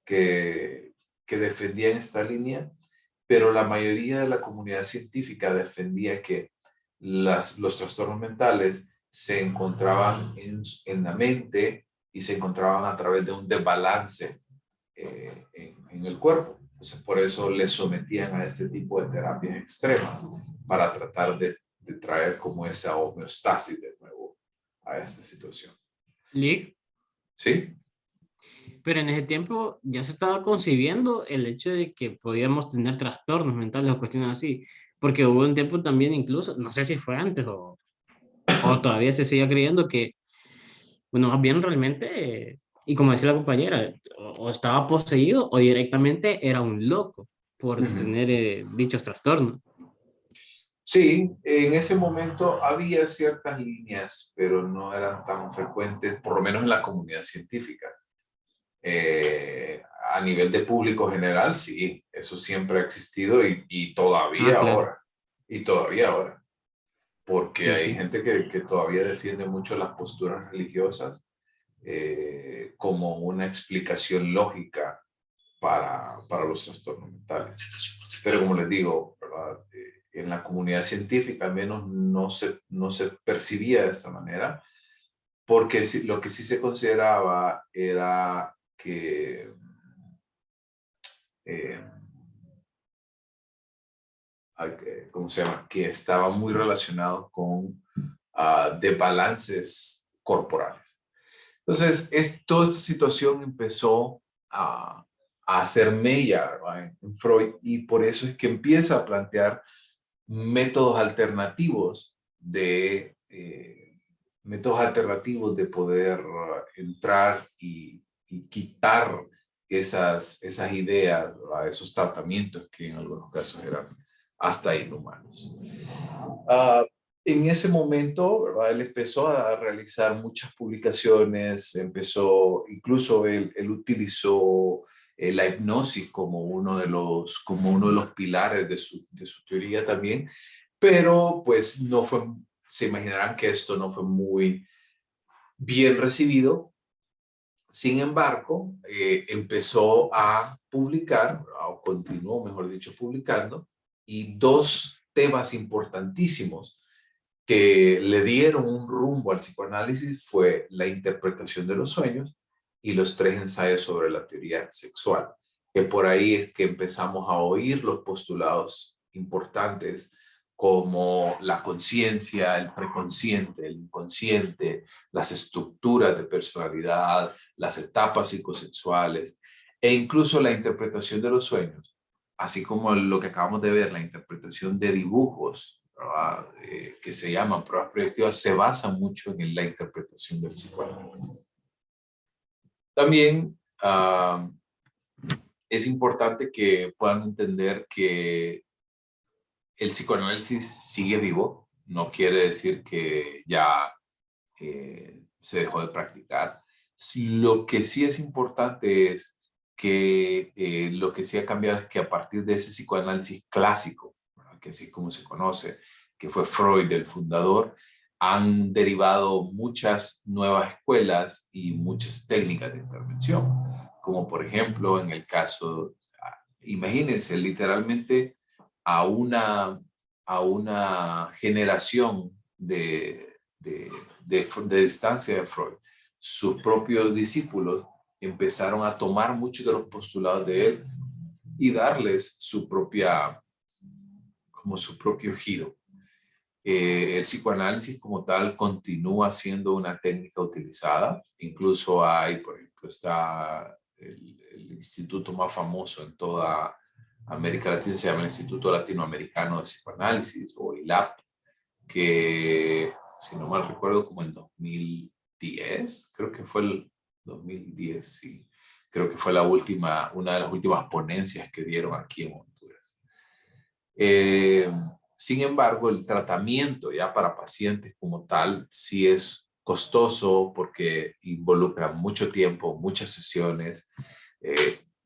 S1: que defendían esta línea, pero la mayoría de la comunidad científica defendía que los trastornos mentales se encontraban en la mente y se encontraban a través de un desbalance en el cuerpo. Entonces, por eso le sometían a este tipo de terapias extremas para tratar de traer como esa homeostasis de nuevo a esta situación.
S3: Lick,
S1: ¿Sí?
S3: pero en ese tiempo ya se estaba concibiendo el hecho de que podíamos tener trastornos mentales o cuestiones así, porque hubo un tiempo también incluso, no sé si fue antes o todavía se sigue creyendo que, bueno, más bien realmente, y como decía la compañera, o estaba poseído o directamente era un loco por
S1: Ujú.
S3: tener dichos trastornos.
S1: Sí, en ese momento había ciertas líneas, pero no eran tan frecuentes, por lo menos en la comunidad científica. A nivel de público general, sí, eso siempre ha existido y
S3: Ah,
S1: todavía
S3: claro,
S1: ahora, y todavía ahora, porque
S3: sí,
S1: hay
S3: sí.
S1: gente que todavía defiende mucho las posturas religiosas como una explicación lógica para los trastornos mentales. Pero como les digo, ¿verdad? En la comunidad científica al menos no se percibía de esta manera, porque lo que sí se consideraba era que eh, ¿cómo se llama? Que estaba muy relacionado con desbalances corporales. Entonces, toda esta situación empezó a hacer mella, ¿verdad?, en Freud, y por eso es que empieza a plantear métodos alternativos métodos alternativos de poder entrar y quitar esas ideas, ¿verdad?, esos tratamientos que en algunos casos eran hasta inhumanos. Ah, en ese momento, ¿verdad?, él empezó a realizar muchas publicaciones, incluso él utilizó la hipnosis como uno de los pilares de su teoría también, pero pues no fue, se imaginarán que esto no fue muy bien recibido. Sin embargo, empezó a publicar, o continuó, mejor dicho, publicando, y dos temas importantísimos que le dieron un rumbo al psicoanálisis fue la interpretación de los sueños y los 3 ensayos sobre la teoría sexual, que por ahí es que empezamos a oír los postulados importantes como la conciencia, el preconsciente, el inconsciente, las estructuras de personalidad, las etapas psicosexuales e incluso la interpretación de los sueños, así como lo que acabamos de ver, la interpretación de dibujos, ¿verdad? Que se llaman pruebas proyectivas, se basa mucho en la interpretación del psicoanálisis. También es importante que puedan entender que el psicoanálisis sigue vivo, no quiere decir que ya se dejó de practicar. Lo que sí es importante es que lo que sí ha cambiado es que a partir de ese psicoanálisis clásico, ¿verdad? Que así es como se conoce, que fue Freud el fundador, han derivado muchas nuevas escuelas y muchas técnicas de intervención, como por ejemplo en el caso, imagínense literalmente a una generación de distancia de Freud, sus propios discípulos empezaron a tomar muchos de los postulados de él y darles su propio giro. El psicoanálisis como tal continúa siendo una técnica utilizada. Incluso hay, por ejemplo, está el instituto más famoso en toda América Latina, se llama el Instituto Latinoamericano de Psicoanálisis, o ILAP, que, si no mal recuerdo, como en 2010, creo que fue el 2010, sí. Creo que fue una de las últimas ponencias que dieron aquí en Honduras. Sin embargo, el tratamiento ya para pacientes como tal sí es costoso porque involucra mucho tiempo, muchas sesiones,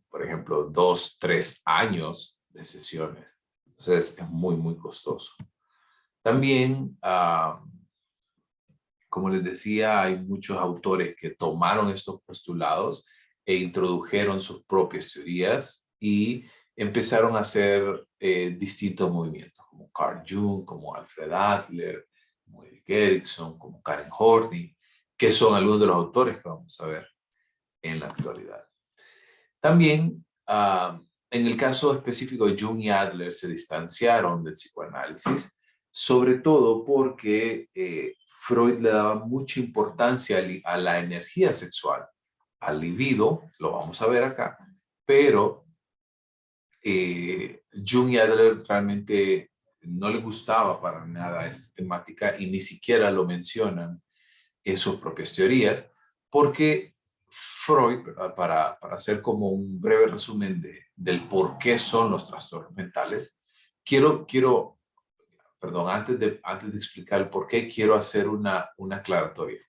S1: por ejemplo, 2, 3 años de sesiones. Entonces es muy, muy costoso. También, como les decía, hay muchos autores que tomaron estos postulados e introdujeron sus propias teorías y empezaron a hacer distintos movimientos, como Carl Jung, como Alfred Adler, como Erik Erikson, como Karen Horney, que son algunos de los autores que vamos a ver en la actualidad. También, en el caso específico de Jung y Adler, se distanciaron del psicoanálisis, sobre todo porque Freud le daba mucha importancia a la energía sexual, al libido, lo vamos a ver acá, pero Jung y Adler realmente no les gustaba para nada esta temática y ni siquiera lo mencionan en sus propias teorías, porque Freud, ¿verdad? Para hacer como un breve resumen del por qué son los trastornos mentales, perdón, antes de explicar el por qué, quiero hacer una aclaratoria.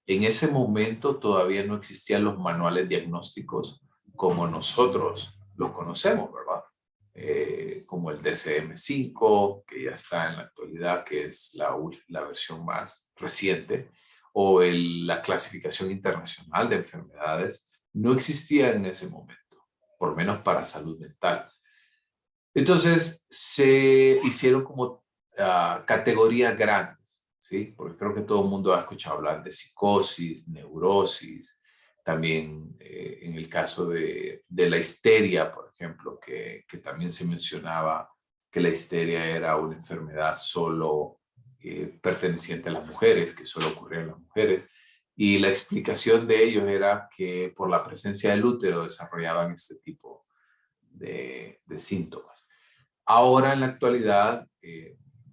S1: En ese momento todavía no existían los manuales diagnósticos como nosotros los conocemos, ¿verdad? Como el DSM-5, que ya está en la actualidad, que es la versión más reciente, o la clasificación internacional de enfermedades, no existía en ese momento, por lo menos para salud mental. Entonces se hicieron como categorías grandes, ¿sí? Porque creo que todo el mundo ha escuchado hablar de psicosis, neurosis, también en el caso de la histeria, por ejemplo, que también se mencionaba que la histeria era una enfermedad solo perteneciente a las mujeres, que solo ocurría en las mujeres. Y la explicación de ellos era que por la presencia del útero desarrollaban este tipo de síntomas. Ahora, en la actualidad,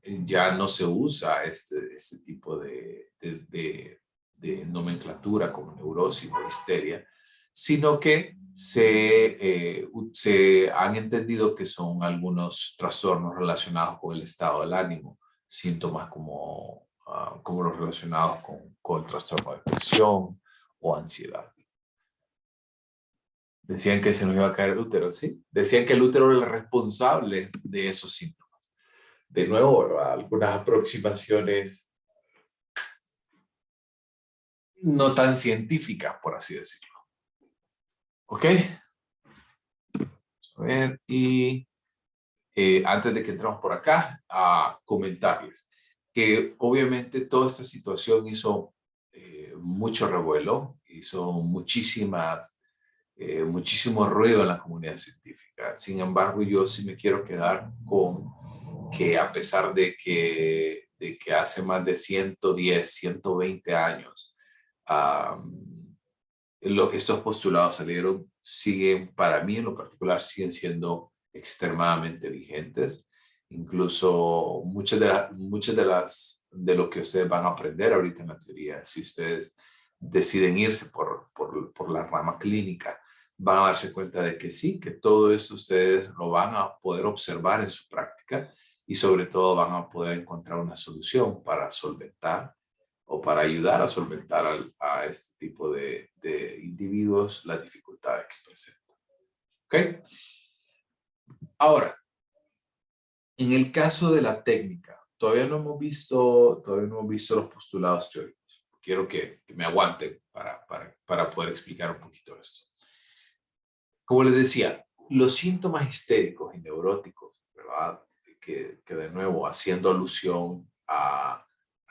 S1: ya no se usa este tipo de nomenclatura como neurosis o histeria, sino que se han entendido que son algunos trastornos relacionados con el estado del ánimo, síntomas como los relacionados con el trastorno de depresión o ansiedad. Decían que se nos iba a caer el útero, ¿sí? Decían que el útero era el responsable de esos síntomas. De nuevo, ¿verdad? Algunas aproximaciones no tan científicas, por así decirlo. ¿Ok? Vamos a ver, y antes de que entremos por acá, a comentarles que obviamente toda esta situación hizo mucho revuelo hizo muchísimo ruido en la comunidad científica. Sin embargo, yo sí me quiero quedar con que a pesar de que hace más de 110, 120 años, estos postulados salieron, para mí en lo particular, siguen siendo extremadamente vigentes. Incluso muchas de lo que ustedes van a aprender ahorita en la teoría, si ustedes deciden irse por la rama clínica, van a darse cuenta de que sí, que todo esto ustedes lo van a poder observar en su práctica y sobre todo van a poder encontrar una solución para solventar o para ayudar a solventar a este tipo de individuos las dificultades que presentan. ¿Ok? Ahora, en el caso de la técnica, todavía no hemos visto los postulados teóricos. Quiero que me aguanten para poder explicar un poquito esto. Como les decía, los síntomas histéricos y neuróticos, ¿verdad? Que de nuevo, haciendo alusión a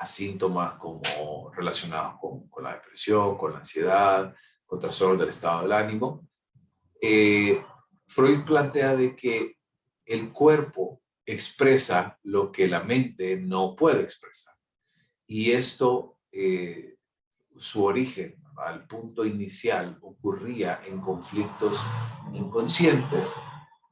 S1: síntomas como relacionados con la depresión, con la ansiedad, con trastornos del estado del ánimo, Freud plantea de que el cuerpo expresa lo que la mente no puede expresar. Y esto, su origen, al punto inicial, ocurría en conflictos inconscientes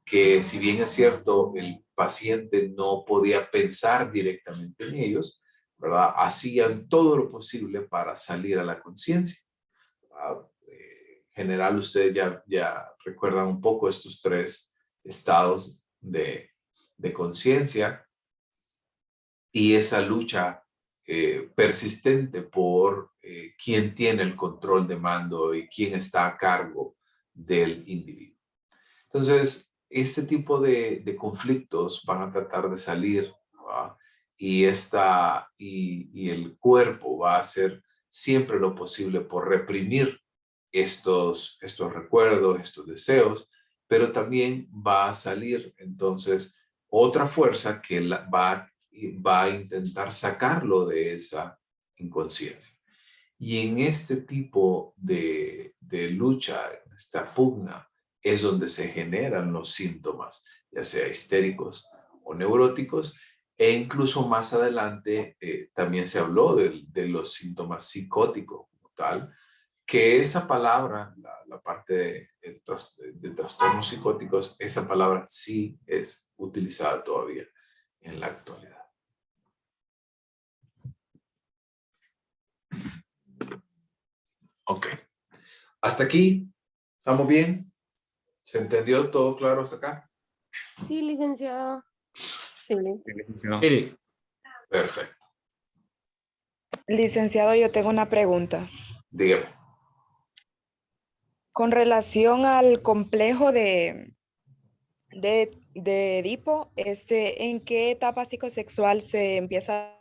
S1: que, si bien es cierto, el paciente no podía pensar directamente en ellos, ¿verdad? Hacían todo lo posible para salir a la conciencia. En general, ustedes ya recuerdan un poco estos tres estados de conciencia y esa lucha persistente por quién tiene el control de mando y quién está a cargo del individuo. Entonces, este tipo de conflictos van a tratar de salir, ¿verdad? Y el cuerpo va a hacer siempre lo posible por reprimir estos recuerdos, estos deseos, pero también va a salir entonces otra fuerza que va a intentar sacarlo de esa inconsciencia. Y en este tipo de lucha, en esta pugna, es donde se generan los síntomas, ya sea histéricos o neuróticos, e incluso más adelante también se habló de los síntomas psicóticos como tal, que esa palabra, la parte de trastornos psicóticos, esa palabra sí es utilizada todavía en la actualidad. Ok. ¿Hasta aquí? ¿Estamos bien? ¿Se entendió todo claro hasta acá?
S5: Sí, licenciado.
S2: Sí.
S3: Sí.
S1: Perfecto.
S7: Licenciado, yo tengo una pregunta.
S1: Dígame.
S7: Con relación al complejo de Edipo, ¿en qué etapa psicosexual se empieza?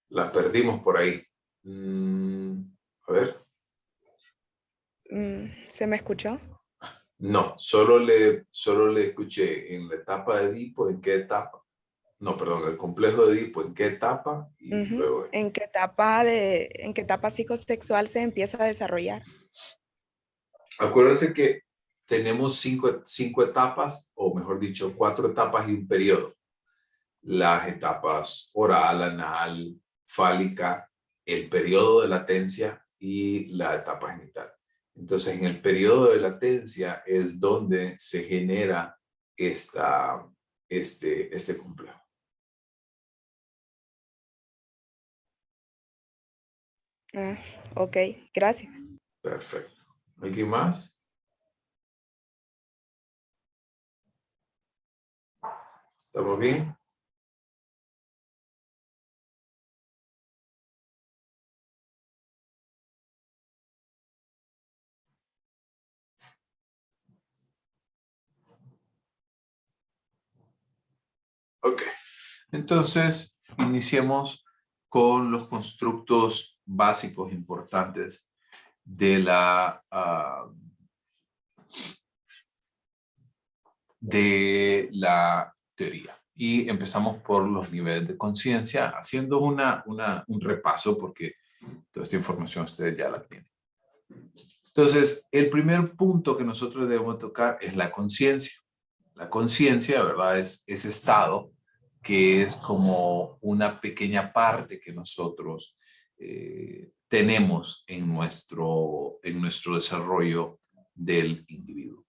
S1: La perdimos por ahí. A ver.
S7: ¿Se me escuchó?
S1: No, solo le escuché en la etapa de Edipo, ¿en qué etapa? No, perdón, el complejo de Edipo, ¿en qué etapa? Y luego,
S7: ¿En qué etapa psicosexual se empieza a desarrollar?
S1: acuérdense que tenemos cinco etapas, o mejor dicho, 4 etapas y un periodo. Las etapas oral, anal, fálica, el periodo de latencia y la etapa genital. Entonces, en el periodo de latencia es donde se genera este complejo.
S7: Ok, gracias.
S1: Perfecto. ¿Alguien más? ¿Estamos bien? Ok. Entonces, iniciemos con los constructos básicos importantes de la teoría. Y empezamos por los niveles de conciencia, haciendo un repaso, porque toda esta información ustedes ya la tienen. Entonces, el primer punto que nosotros debemos tocar es la conciencia. La conciencia, ¿verdad? Es ese estado que es como una pequeña parte que nosotros tenemos en nuestro desarrollo del individuo.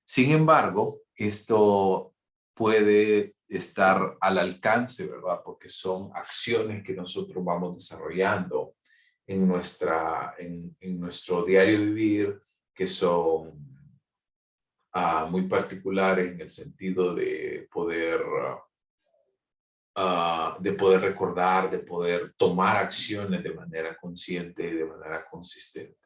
S1: Sin embargo, esto puede estar al alcance, ¿verdad? Porque son acciones que nosotros vamos desarrollando en nuestro diario vivir, que son muy particulares en el sentido de poder recordar, de poder tomar acciones de manera consciente y de manera consistente.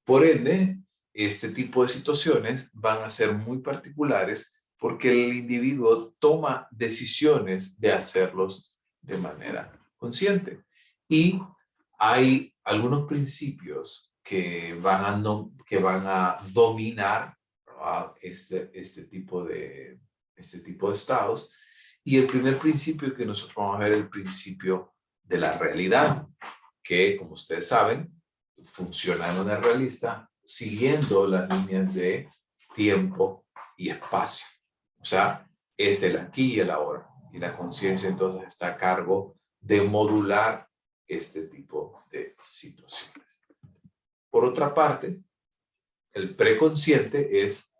S1: Por ende, este tipo de situaciones van a ser muy particulares porque el individuo toma decisiones de hacerlos de manera consciente. Y hay algunos principios que van a dominar, ¿verdad?, este tipo de estados. Y el primer principio que nosotros vamos a ver es el principio de la realidad, que, como ustedes saben, funciona de manera realista siguiendo las líneas de tiempo y espacio. O sea, es el aquí y el ahora. Y la conciencia entonces está a cargo de modular este tipo de situaciones. Por otra parte, el preconsciente es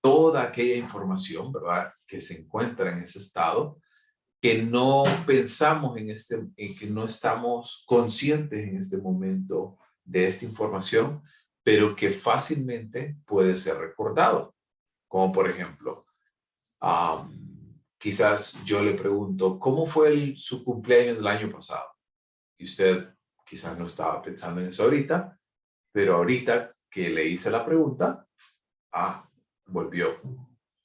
S1: toda aquella información, ¿verdad?, que se encuentra en ese estado, que no pensamos que no estamos conscientes en este momento de esta información, pero que fácilmente puede ser recordado. Como por ejemplo, quizás yo le pregunto, ¿cómo fue su cumpleaños del año pasado? Y usted quizás no estaba pensando en eso ahorita, pero ahorita que le hice la pregunta, volvió,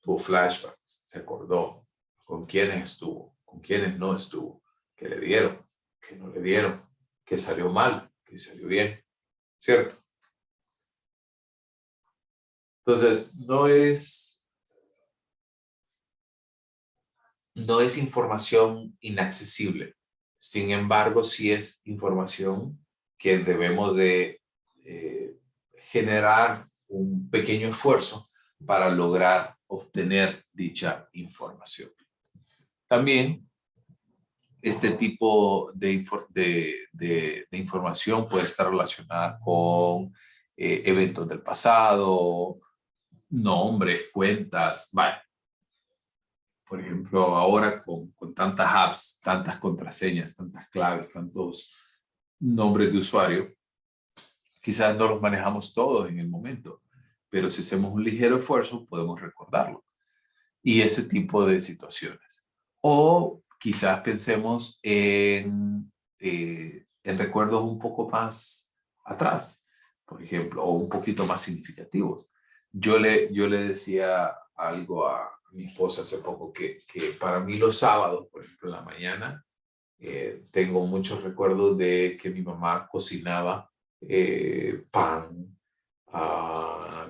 S1: tuvo flashbacks, se acordó con quiénes estuvo, con quiénes no estuvo, qué le dieron, qué no le dieron, qué salió mal, qué salió bien, ¿cierto? Entonces, no es información inaccesible. Sin embargo, sí es información que debemos de generar un pequeño esfuerzo para lograr obtener dicha información. También, este tipo de información puede estar relacionada con eventos del pasado, nombres, cuentas, vale. Por ejemplo, ahora con tantas apps, tantas contraseñas, tantas claves, tantos nombres de usuario, quizás no los manejamos todos en el momento, pero si hacemos un ligero esfuerzo podemos recordarlo. Y ese tipo de situaciones. O quizás pensemos en recuerdos un poco más atrás, por ejemplo, o un poquito más significativos. Yo le decía algo a mi esposa hace poco que para mí los sábados, por ejemplo, en la mañana, tengo muchos recuerdos de que mi mamá cocinaba pan,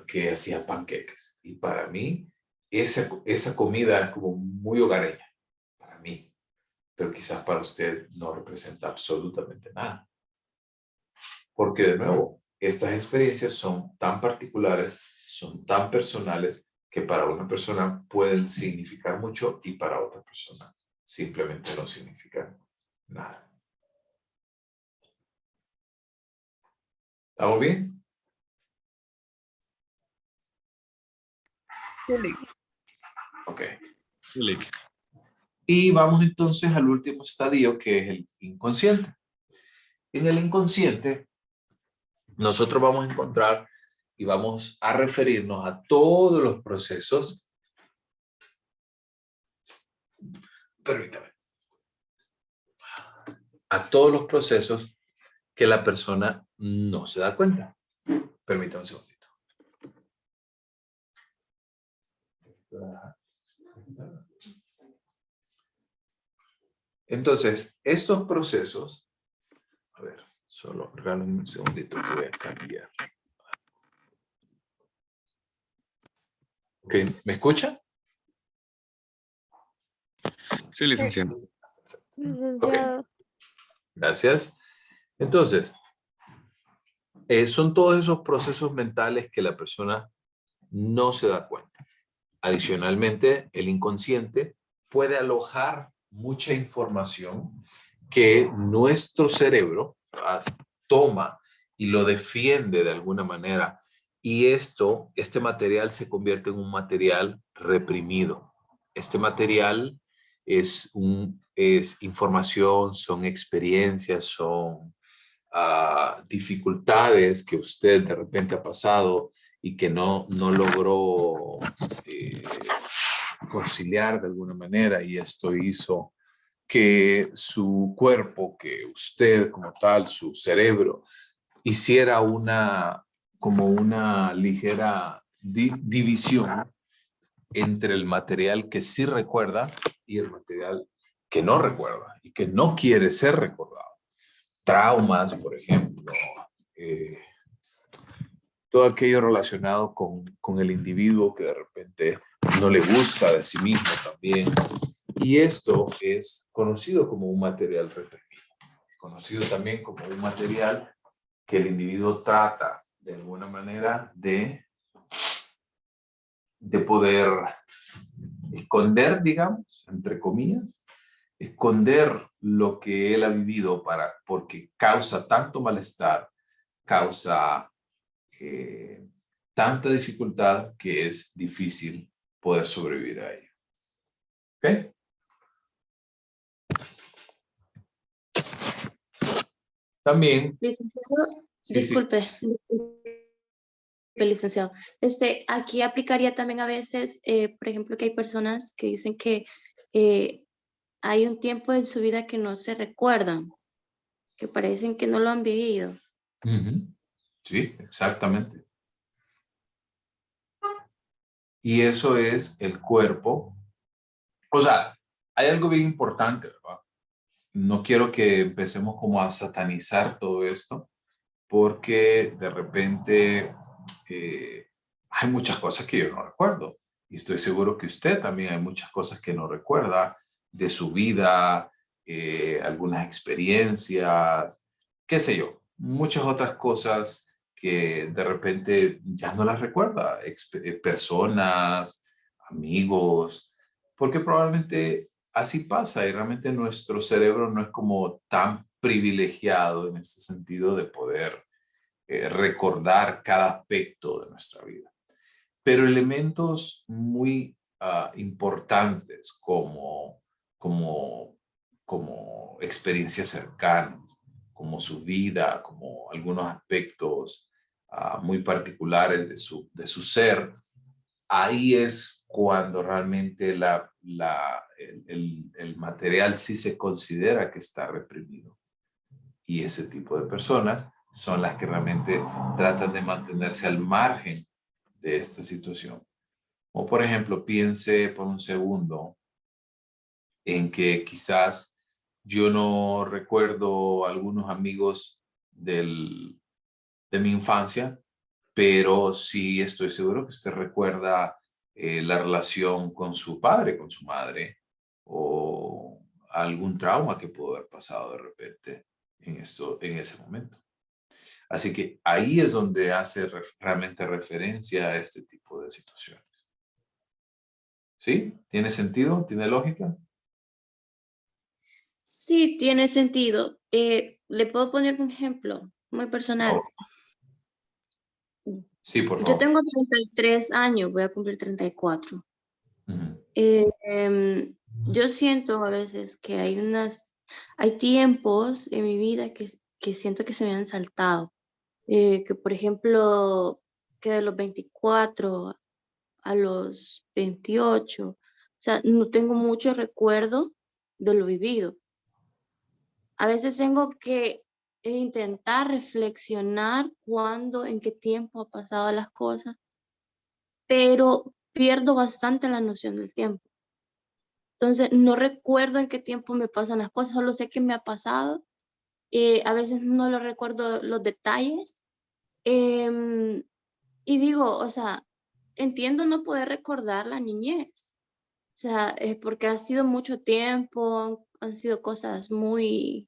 S1: que hacía panqueques. Y para mí, esa comida es como muy hogareña para mí, pero quizás para usted no representa absolutamente nada. Porque de nuevo, estas experiencias son tan particulares, son tan personales, que para una persona pueden significar mucho y para otra persona simplemente no significan nada. ¿Estamos bien? Ok.
S4: Lick.
S1: Y vamos entonces al último estadio, que es el inconsciente. En el inconsciente, nosotros vamos a encontrar y vamos a referirnos a todos los procesos. Permítame. A todos los procesos que la persona no se da cuenta. Permítame un segundito. Entonces, estos procesos, a ver, solo regálenme un segundito que voy a cambiar. Ok, ¿me escucha?
S4: Sí, licenciado.
S5: Licenciado.
S1: Gracias. Entonces, son todos esos procesos mentales que la persona no se da cuenta. Adicionalmente, el inconsciente puede alojar mucha información que nuestro cerebro toma y lo defiende de alguna manera. Y este material se convierte en un material reprimido. Este material es información, son experiencias, son dificultades que usted de repente ha pasado y que no logró conciliar de alguna manera, y esto hizo que su cuerpo, que usted como tal, su cerebro, hiciera como una ligera división entre el material que sí recuerda y el material que no recuerda y que no quiere ser recordado. Traumas, por ejemplo, todo aquello relacionado con el individuo que de repente no le gusta de sí mismo también. Y esto es conocido como un material reprimido, conocido también como un material que el individuo trata de alguna manera de poder esconder, digamos, entre comillas, esconder lo que él ha vivido porque causa tanto malestar, causa tanta dificultad que es difícil poder sobrevivir a ello. ¿Ok? También.
S6: Licenciado,
S1: Sí,
S6: disculpe, licenciado. Aquí aplicaría también a veces, por ejemplo, que hay personas que dicen que hay un tiempo en su vida que no se recuerdan, que parecen que no lo han vivido.
S1: Sí, exactamente. Y eso es el cuerpo. O sea, hay algo bien importante, ¿verdad? No quiero que empecemos como a satanizar todo esto, porque de repente hay muchas cosas que yo no recuerdo. Y estoy seguro que usted también hay muchas cosas que no recuerda de su vida, algunas experiencias, qué sé yo, muchas otras cosas que de repente ya no las recuerda, personas, amigos, porque probablemente así pasa y realmente nuestro cerebro no es como tan privilegiado en este sentido de poder recordar cada aspecto de nuestra vida. Pero elementos muy importantes como experiencias cercanas, como su vida, como algunos aspectos muy particulares de su ser, ahí es cuando realmente el material sí se considera que está reprimido. Y ese tipo de personas son las que realmente tratan de mantenerse al margen de esta situación. O por ejemplo, piense por un segundo en que quizás yo no recuerdo algunos amigos de mi infancia, pero sí estoy seguro que usted recuerda la relación con su padre, con su madre, o algún trauma que pudo haber pasado de repente en ese momento. Así que ahí es donde hace realmente referencia a este tipo de situaciones. ¿Sí? ¿Tiene sentido? ¿Tiene lógica?
S6: Sí, tiene sentido. ¿Le puedo poner un ejemplo muy personal?
S1: Oh, sí, por
S6: Yo
S1: favor.
S6: tengo 33 años, voy a cumplir 34.
S1: Ujú.
S6: Yo siento a veces que hay tiempos en mi vida que siento que se me han saltado. Que por ejemplo, que de los 24 a los 28, o sea, no tengo mucho recuerdo de lo vivido. A veces tengo que intentar reflexionar en qué tiempo ha pasado las cosas, pero pierdo bastante la noción del tiempo. Entonces, no recuerdo en qué tiempo me pasan las cosas, solo sé que me ha pasado. A veces no lo recuerdo los detalles. Y digo, o sea, entiendo no poder recordar la niñez. sea, es porque ha sido mucho tiempo, han sido cosas muy,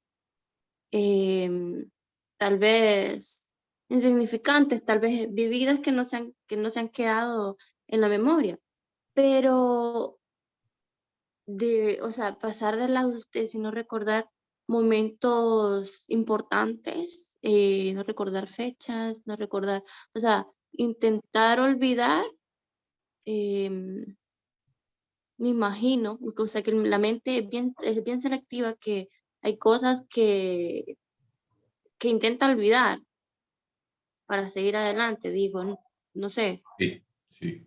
S6: tal vez insignificantes, tal vez vividas que no se han quedado en la memoria. Pero o sea, pasar de la adultez y no recordar momentos importantes, no recordar fechas, no recordar, o sea, intentar olvidar, em, me imagino, o sea, que la mente es bien selectiva, que hay cosas que intenta olvidar para seguir adelante, digo, no sé.
S1: Sí, sí, sí.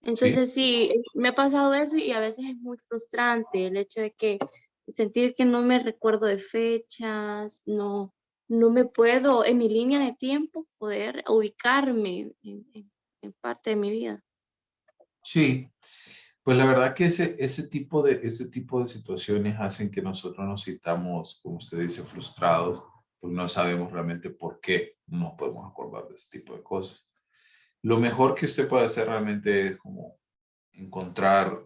S6: Entonces sí, me ha pasado eso y a veces es muy frustrante el hecho de que sentir que no me recuerdo de fechas, no me puedo en mi línea de tiempo poder ubicarme en parte de mi vida.
S1: Sí, pues la verdad que ese tipo de situaciones hacen que nosotros nos sintamos, como usted dice, frustrados, porque no sabemos realmente por qué no nos podemos acordar de ese tipo de cosas. Lo mejor que usted puede hacer realmente es como encontrar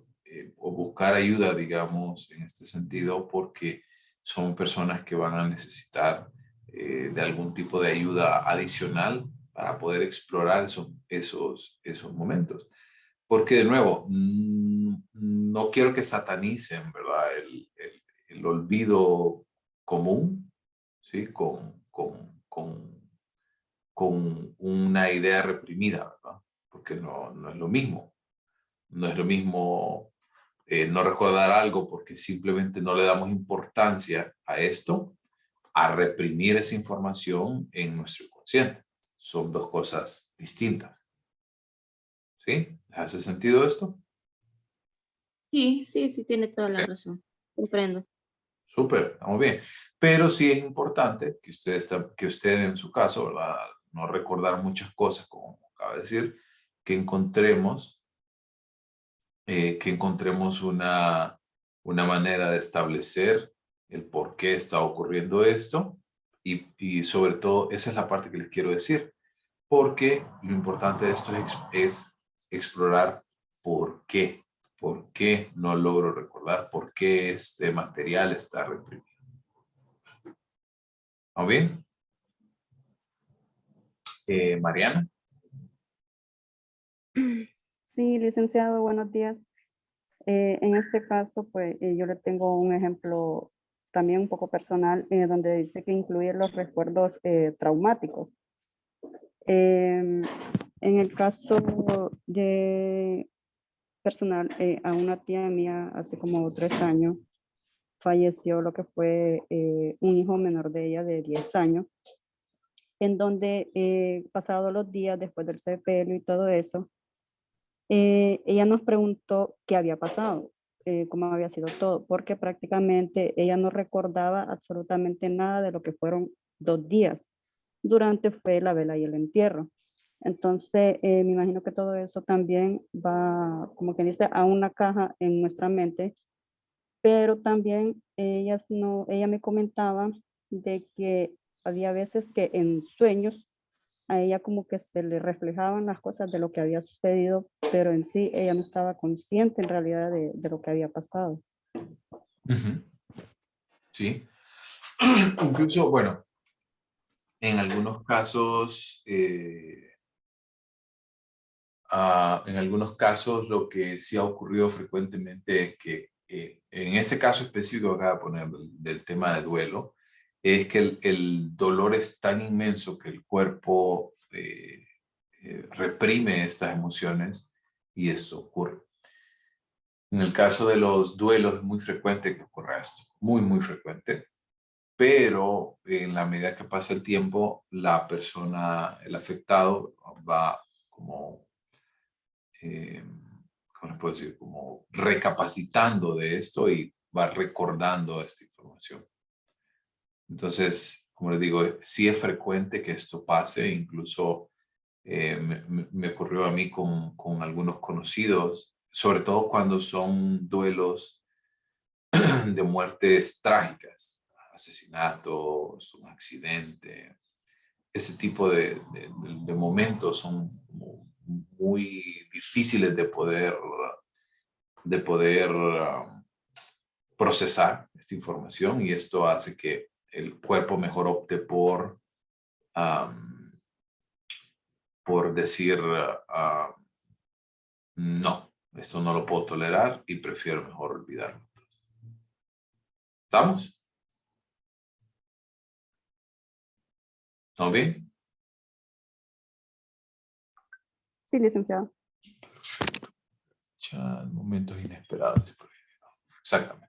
S1: o buscar ayuda, digamos, en este sentido, porque son personas que van a necesitar de algún tipo de ayuda adicional para poder explorar esos momentos. Porque de nuevo, no quiero que satanicen, ¿verdad? El olvido común, ¿sí? Con una idea reprimida, ¿verdad? Porque no es lo mismo. No es lo mismo no recordar algo porque simplemente no le damos importancia a esto, a reprimir esa información en nuestro inconsciente. Son dos cosas distintas. ¿Sí? ¿Hace sentido esto?
S6: Sí, sí, sí, tiene toda la
S1: Ok.
S6: razón. Comprendo.
S1: Súper, estamos bien. Pero sí es importante que usted en su caso, ¿verdad? No recordar muchas cosas, como acaba de decir, que encontremos, una manera de establecer el por qué está ocurriendo esto. Y sobre todo, esa es la parte que les quiero decir, porque lo importante de esto es explorar por qué no logro recordar, por qué este material está reprimido. ¿Está bien? Mariana.
S8: Sí, licenciado, buenos días. En este caso, pues yo le tengo un ejemplo también un poco personal, donde dice que incluye los recuerdos traumáticos. Em, en el caso de personal, a una tía mía hace como 3 años falleció lo que fue un hijo menor de ella de 10 años, en donde pasados los días después del sepelio y todo eso, ella nos preguntó qué había pasado, cómo había sido todo, porque prácticamente ella no recordaba absolutamente nada de lo que fueron 2 días. Durante fue la vela y el entierro. Entonces, me imagino que todo eso también va, como que dice, a una caja en nuestra mente, pero también ella me comentaba de que había veces que en sueños a ella como que se le reflejaban las cosas de lo que había sucedido, pero en sí ella no estaba consciente en realidad de lo que había pasado.
S1: Uh-huh. Sí. Incluso, bueno, en algunos casos, lo que sí ha ocurrido frecuentemente es que en ese caso específico que acabo de poner del tema de duelo, es que el dolor es tan inmenso que el cuerpo reprime estas emociones y esto ocurre. En el caso de los duelos es muy frecuente que ocurra esto, muy, muy frecuente, pero en la medida que pasa el tiempo, la persona, el afectado, va como, eh, ¿cómo les puedo decir? Como recapacitando de esto y va recordando esta información. Entonces, como les digo, sí es frecuente que esto pase, incluso me ocurrió a mí con algunos conocidos, sobre todo cuando son duelos de muertes trágicas, asesinatos, un accidente. Ese tipo de momentos son muy difíciles de poder de poder procesar esta información, y esto hace que el cuerpo mejor opte por decir no, esto no lo puedo tolerar y prefiero mejor olvidarlo. ¿Estamos? ¿Todo bien?
S8: Sí, licenciado.
S1: Perfecto. Ya, momentos inesperados. Exactamente.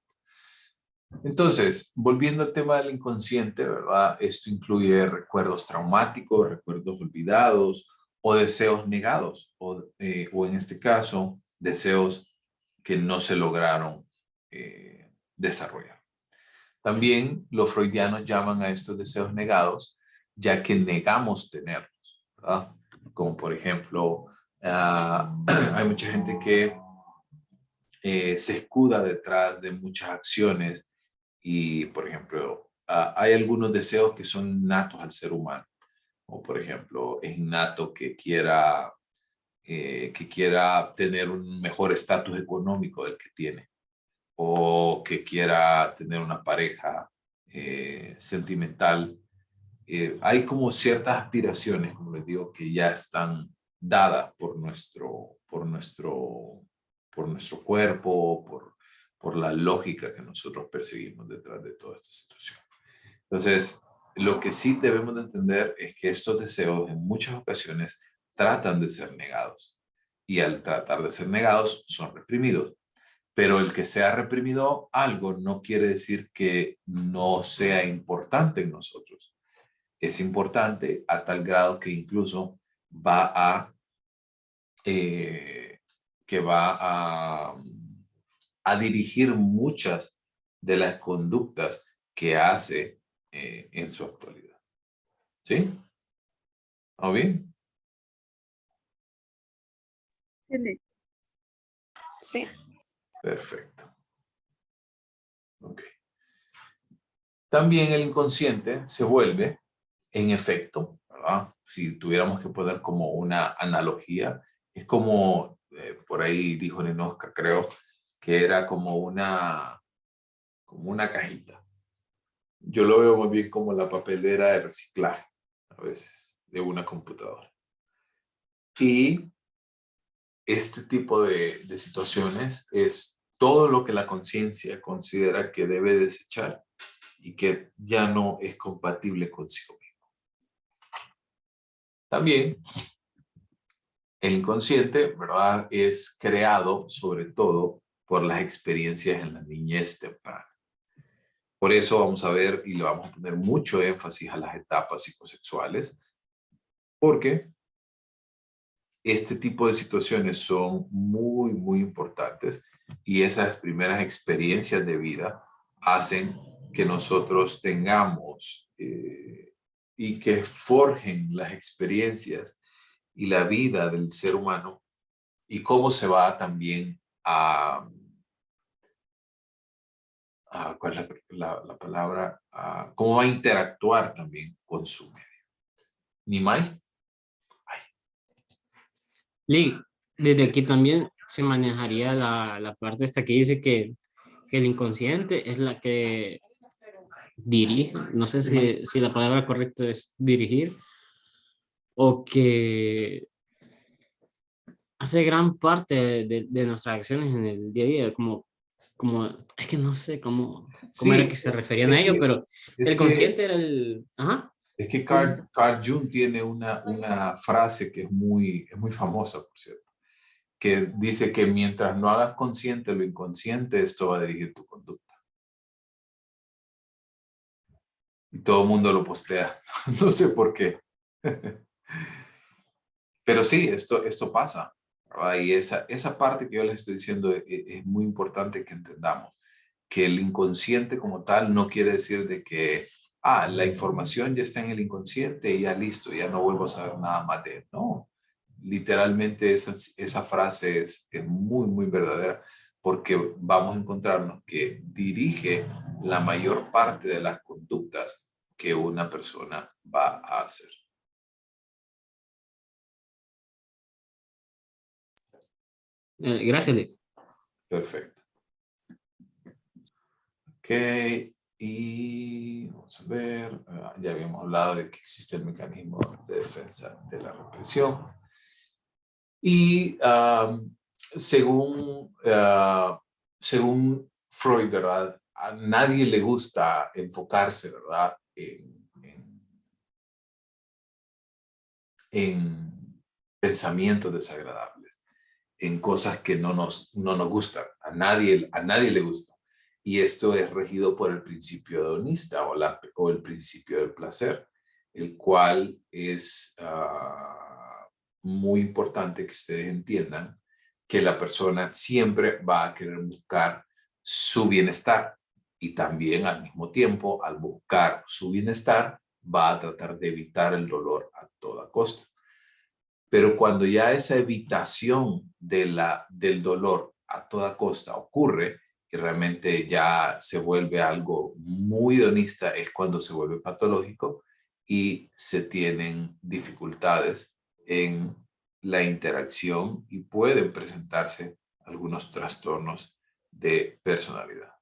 S1: Entonces, volviendo al tema del inconsciente, ¿verdad? Esto incluye recuerdos traumáticos, recuerdos olvidados o deseos negados, o en este caso, deseos que no se lograron desarrollar. También los freudianos llaman a estos deseos negados, ya que negamos tenerlos, ¿verdad? Como por ejemplo, hay mucha gente que se escuda detrás de muchas acciones y, por ejemplo, hay algunos deseos que son innatos al ser humano. O, por ejemplo, es innato que quiera tener un mejor estatus económico del que tiene, o que quiera tener una pareja sentimental. Hay como ciertas aspiraciones, como les digo, que ya están dadas por nuestro cuerpo, por la lógica que nosotros perseguimos detrás de toda esta situación. Entonces, lo que sí debemos de entender es que estos deseos en muchas ocasiones tratan de ser negados, y al tratar de ser negados son reprimidos. Pero el que sea reprimido algo no quiere decir que no sea importante en nosotros. Es importante a tal grado que incluso va a dirigir muchas de las conductas que hace en su actualidad. ¿Sí? ¿Está bien?
S2: Sí.
S1: Perfecto. Ok. También el inconsciente se vuelve, en efecto, ¿verdad? Si tuviéramos que poner como una analogía, es como, por ahí dijo Ninosca, creo, que era como una cajita. Yo lo veo muy bien como la papelera de reciclaje, a veces, de una computadora. Y este tipo de situaciones es todo lo que la conciencia considera que debe desechar y que ya no es compatible consigo mismo. También el inconsciente, ¿verdad?, es creado sobre todo por las experiencias en la niñez temprana. Por eso vamos a ver y le vamos a poner mucho énfasis a las etapas psicosexuales, porque este tipo de situaciones son muy, muy importantes, y esas primeras experiencias de vida hacen que nosotros tengamos y que forjen las experiencias y la vida del ser humano, y cómo se va también ¿cuál es la palabra? Cómo va a interactuar también con su medio. ¿Nimai?
S3: Lee, desde
S1: Sí.
S3: aquí también se manejaría la parte esta que dice que el inconsciente es la que dirige, no sé si la palabra correcta es dirigir, o que hace gran parte de nuestras acciones en el día a día, como es que no sé cómo era
S1: Sí,
S3: que se referían a ello, pero
S1: es
S3: el
S1: que,
S3: consciente era el... Ajá.
S1: es que Carl Jung tiene una frase que es muy famosa, por cierto, que dice que mientras no hagas consciente lo inconsciente, esto va a dirigir tu conducta. Y todo el mundo lo postea. No sé por qué. Pero sí, esto pasa, ¿verdad? Y esa parte que yo les estoy diciendo es muy importante que entendamos. Que el inconsciente como tal no quiere decir de que, la información ya está en el inconsciente y ya listo, ya no vuelvo a saber nada más de él. No, literalmente esa frase es muy, muy verdadera, porque vamos a encontrarnos que dirige la mayor parte de las conductas que una persona va a hacer.
S3: Gracias, Lee.
S1: Perfecto. Ok, y vamos a ver, ya habíamos hablado de que existe el mecanismo de defensa de la represión. Y según Freud, ¿verdad? A nadie le gusta enfocarse, ¿verdad? En pensamientos desagradables, en cosas que no nos gustan. A nadie le gusta. Y esto es regido por el principio hedonista o el principio del placer, el cual es muy importante que ustedes entiendan que la persona siempre va a querer buscar su bienestar y también al mismo tiempo, al buscar su bienestar, va a tratar de evitar el dolor a toda costa. Pero cuando ya esa evitación del dolor a toda costa ocurre y realmente ya se vuelve algo muy hedonista, es cuando se vuelve patológico y se tienen dificultades en la interacción y pueden presentarse algunos trastornos de personalidad.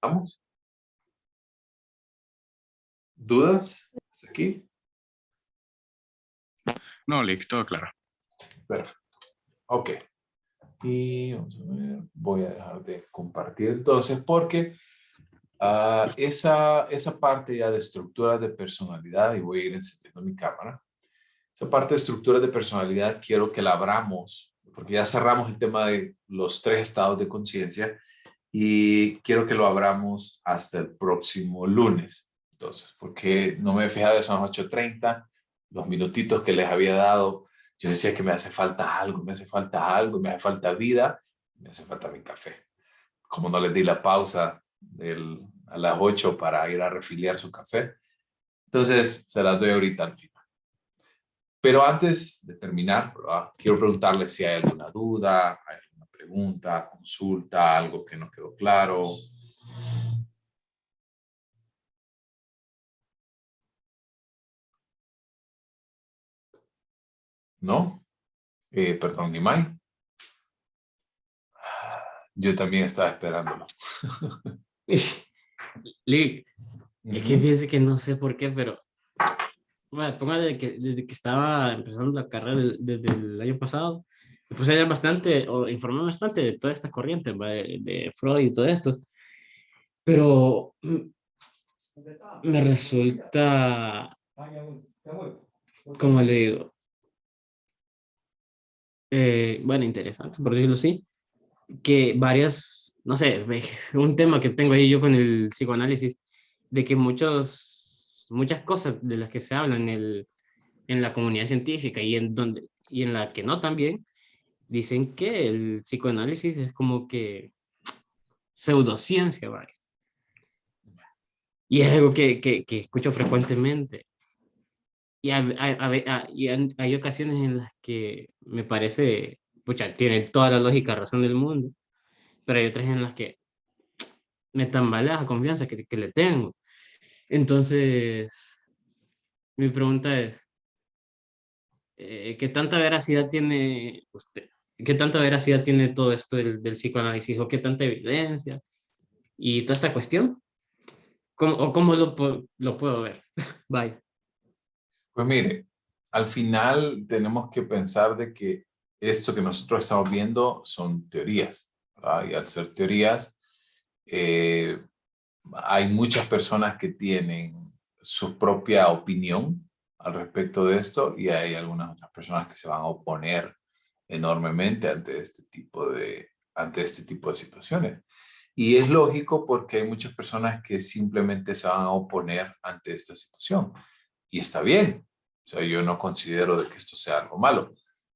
S1: ¿Vamos? ¿Dudas? ¿Hasta aquí?
S4: No, Lick, todo claro.
S1: Perfecto. Ok. Y vamos a ver, voy a dejar de compartir entonces porque esa parte ya de estructuras de personalidad, y voy a ir encendiendo mi cámara, esa parte de estructuras de personalidad quiero que la abramos, porque ya cerramos el tema de los 3 estados de conciencia y quiero que lo abramos hasta el próximo lunes. Entonces, porque no me he fijado, son las 8:30, los minutitos que les había dado, yo decía que me hace falta algo, me hace falta vida, me hace falta mi café. Como no les di la pausa a las 8 para ir a refiliar su café, entonces se las doy ahorita al final. Pero antes de terminar, ¿verdad? Quiero preguntarles si hay alguna duda, hay alguna pregunta, consulta, algo que no quedó claro. ¿No? Perdón, Nimai. Yo también estaba esperándolo.
S3: Lick, es que fíjese que no sé por qué, pero bueno, póngale que desde que estaba empezando la carrera desde el año pasado, me puse a leer bastante o informarme bastante de toda esta corriente, ¿va? De Freud y todo esto, pero me resulta, como le digo, bueno, interesante, por decirlo así, que varias, no sé, un tema que tengo ahí yo con el psicoanálisis, de que muchas cosas de las que se hablan en la comunidad científica y en la que no también, dicen que el psicoanálisis es como que pseudociencia, ¿vale? Y es algo que escucho frecuentemente. Y hay ocasiones en las que me parece, pucha, tiene toda la lógica, razón del mundo, pero hay otras en las que me tambalea la confianza que le tengo. Entonces, mi pregunta es, ¿qué tanta veracidad tiene usted? ¿Qué tanta veracidad tiene todo esto del psicoanálisis? ¿O qué tanta evidencia? Y toda esta cuestión. ¿Cómo lo puedo ver? Bye.
S1: Pues mire, al final tenemos que pensar de que esto que nosotros estamos viendo son teorías, ¿verdad? Y al ser teorías, hay muchas personas que tienen su propia opinión al respecto de esto y hay algunas otras personas que se van a oponer enormemente ante este tipo de situaciones. Y es lógico porque hay muchas personas que simplemente se van a oponer ante esta situación. Y está bien. O sea, yo no considero de que esto sea algo malo.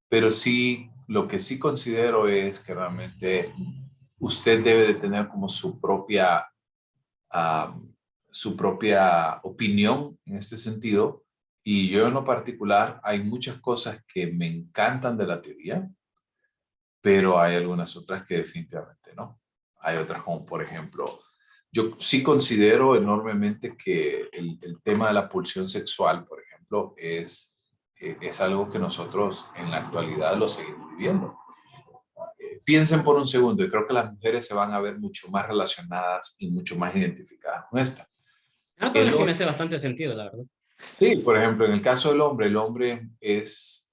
S1: Pero sí, lo que sí considero es que realmente usted debe de tener como su propia opinión en este sentido. Y yo en lo particular, hay muchas cosas que me encantan de la teoría, pero hay algunas otras que definitivamente no. Hay otras como, por ejemplo, yo sí considero enormemente que el tema de la pulsión sexual, por ejemplo, es algo que nosotros en la actualidad lo seguimos viviendo. piensen por un segundo, y creo que las mujeres se van a ver mucho más relacionadas y mucho más identificadas con esta.
S3: Sí me hace bastante sentido, la verdad.
S1: Sí, por ejemplo, en el caso del hombre, el hombre es,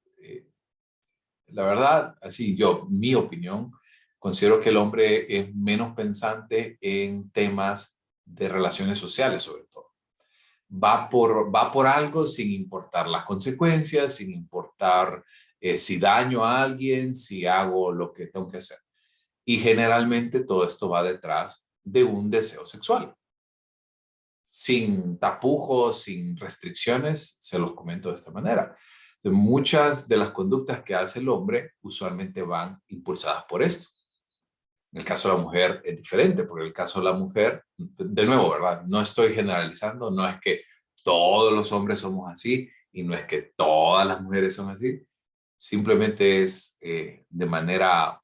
S1: la verdad, así mi opinión, considero que el hombre es menos pensante en temas de relaciones sociales, sobre todo. Va por algo sin importar las consecuencias, sin importar si daño a alguien, si hago lo que tengo que hacer. Y generalmente todo esto va detrás de un deseo sexual. Sin tapujos, sin restricciones, se los comento de esta manera. Entonces, muchas de las conductas que hace el hombre usualmente van impulsadas por esto. En el caso de la mujer es diferente, porque en el caso de la mujer, de nuevo, ¿verdad? No estoy generalizando, no es que todos los hombres somos así y no es que todas las mujeres son así, simplemente es de manera,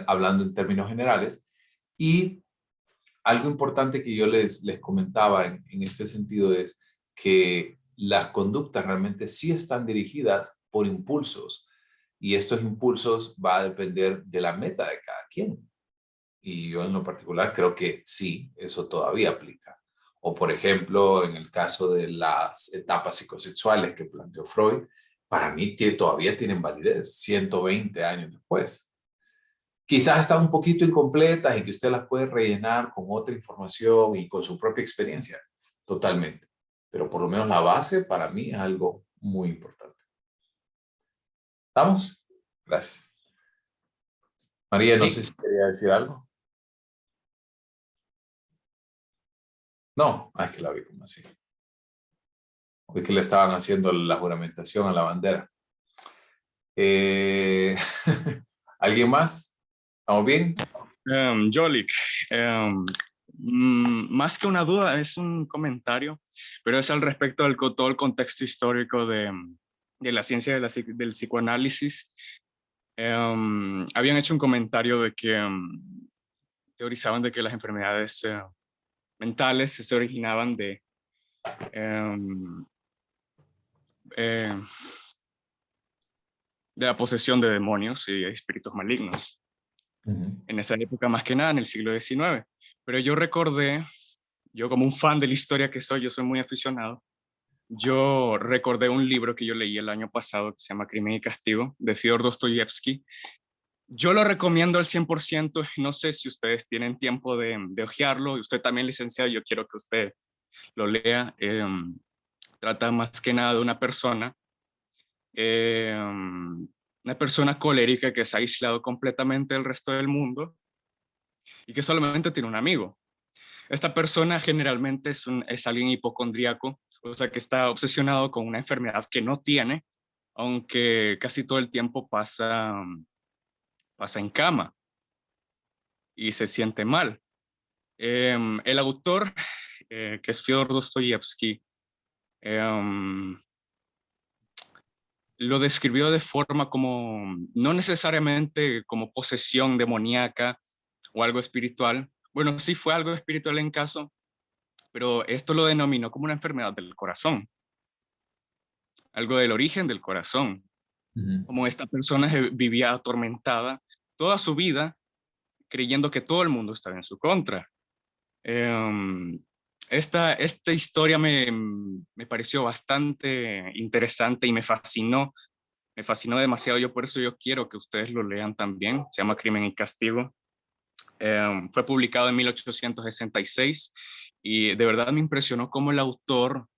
S1: hablando en términos generales. Y algo importante que yo les comentaba en este sentido es que las conductas realmente sí están dirigidas por impulsos y estos impulsos va a depender de la meta de cada quien. Y yo en lo particular creo que sí, eso todavía aplica. O por ejemplo, en el caso de las etapas psicosexuales que planteó Freud, para mí todavía tienen validez 120 años después. Quizás están un poquito incompletas y que usted las puede rellenar con otra información y con su propia experiencia, totalmente. Pero por lo menos la base para mí es algo muy importante. ¿Estamos? Gracias. María, no sé si quería decir algo. No, es que la vi como así. Vi que le estaban haciendo la juramentación a la bandera. ¿Alguien más? ¿Estamos bien?
S4: Jolik, más que una duda, es un comentario, pero es al respecto del todo el contexto histórico de la ciencia del psicoanálisis. Habían hecho un comentario de que teorizaban de que las enfermedades mentales se originaban de la posesión de demonios y espíritus malignos. En esa época, más que nada, en el siglo XIX. Pero yo recordé, yo como un fan de la historia que soy, yo soy muy aficionado, yo recordé un libro que yo leí el año pasado que se llama Crimen y Castigo, de Fyodor Dostoyevsky. Yo lo recomiendo al 100%, no sé si ustedes tienen tiempo de hojearlo, y usted también, licenciado, yo quiero que usted lo lea. Trata más que nada de una persona colérica que se ha aislado completamente del resto del mundo y que solamente tiene un amigo. Esta persona generalmente es alguien hipocondríaco, o sea, que está obsesionado con una enfermedad que no tiene, aunque casi todo el tiempo pasa en cama y se siente mal. El autor, que es Fyodor Dostoyevsky, lo describió de forma como, no necesariamente como posesión demoníaca o algo espiritual. Bueno, sí fue algo espiritual en caso, pero esto lo denominó como una enfermedad del corazón, algo del origen del corazón. Como esta persona vivía atormentada toda su vida, creyendo que todo el mundo estaba en su contra. Esta historia me pareció bastante interesante y me fascinó demasiado. Por eso yo quiero que ustedes lo lean también. Se llama Crimen y Castigo. Fue publicado en 1866 y de verdad me impresionó cómo el autor,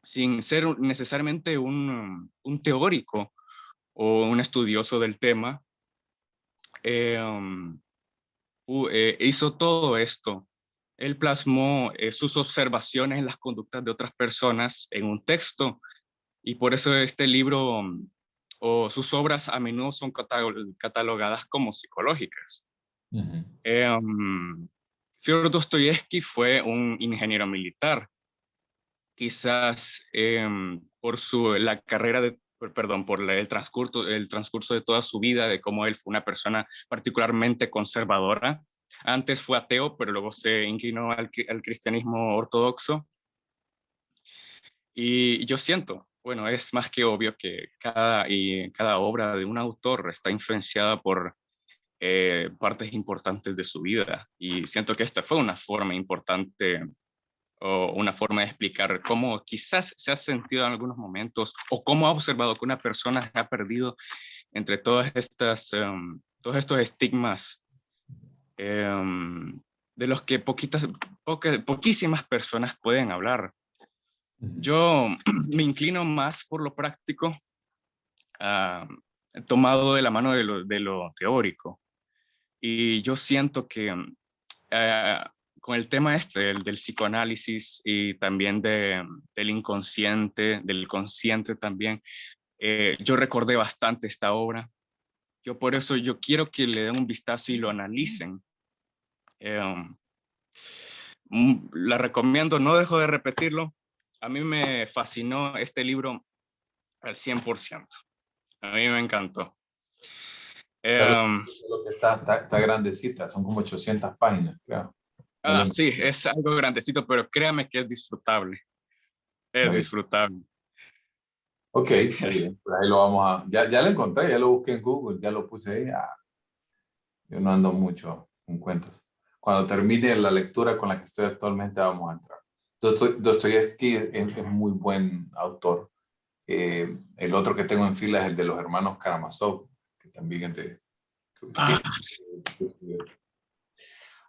S4: sin ser necesariamente un teórico o un estudioso del tema, hizo todo esto. Él plasmó sus observaciones en las conductas de otras personas en un texto, y por eso este libro o sus obras a menudo son catalogadas como psicológicas. Fyodor Dostoyevsky fue un ingeniero militar. Quizás la carrera el transcurso de toda su vida, de cómo él fue una persona particularmente conservadora. Antes fue ateo, pero luego se inclinó al cristianismo ortodoxo. Y yo siento, bueno, es más que obvio que cada obra de un autor está influenciada por partes importantes de su vida. Y siento que esta fue una forma importante o una forma de explicar cómo quizás se ha sentido en algunos momentos o cómo ha observado que una persona se ha perdido entre todas estas, todos estos estigmas de los que poquísimas personas pueden hablar. Yo me inclino más por lo práctico, tomado de la mano de lo teórico. Y yo siento que con el tema del psicoanálisis y también del inconsciente, del consciente también, yo recordé bastante esta obra. Por eso yo quiero que le den un vistazo y lo analicen. La recomiendo, no dejo de repetirlo. A mí me fascinó este libro al 100%. A mí me encantó.
S1: Lo que está grandecita, son como 800 páginas, creo.
S4: Sí, es algo grandecito, pero créame que es disfrutable. Es disfrutable.
S1: Ok, muy bien. Pues ahí lo vamos a... Ya lo encontré, ya lo busqué en Google, ya lo puse ahí. Yo no ando mucho con cuentos. Cuando termine la lectura con la que estoy actualmente, vamos a entrar. Dostoyevsky es muy buen autor. El otro que tengo en fila es el de los hermanos Karamazov, que también es de...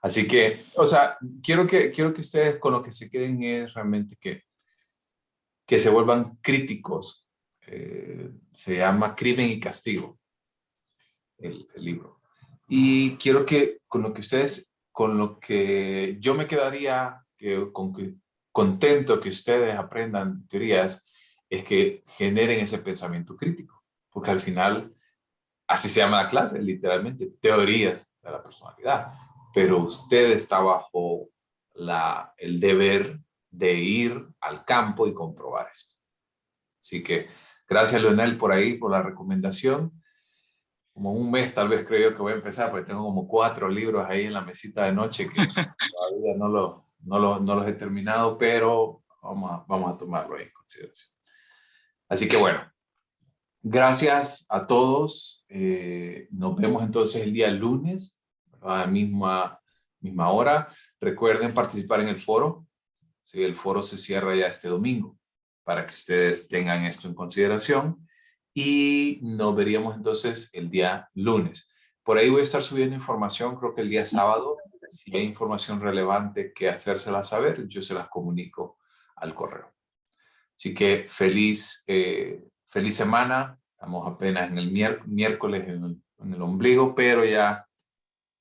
S1: Así que, o sea, quiero que ustedes con lo que se queden es realmente que se vuelvan críticos. Se llama Crimen y Castigo, el libro. Y quiero que con lo que yo me quedaría contento que ustedes aprendan teorías, es que generen ese pensamiento crítico. Porque al final, así se llama la clase, literalmente, teorías de la personalidad. Pero usted está bajo el deber de ir al campo y comprobar esto. Así que gracias, Leonel, por ahí, por la recomendación. Como un mes tal vez creo yo que voy a empezar, porque tengo como 4 libros ahí en la mesita de noche que todavía no los he terminado, pero vamos a tomarlo ahí en consideración. Así que bueno, gracias a todos. Nos vemos entonces el día lunes, a la misma hora. Recuerden participar en el foro. Sí, el foro se cierra ya este domingo, para que ustedes tengan esto en consideración. Y nos veríamos entonces el día lunes. Por ahí voy a estar subiendo información, creo que el día sábado. Si hay información relevante que hacérsela saber, yo se las comunico al correo. Así que feliz semana. Estamos apenas en el miércoles en el ombligo, pero ya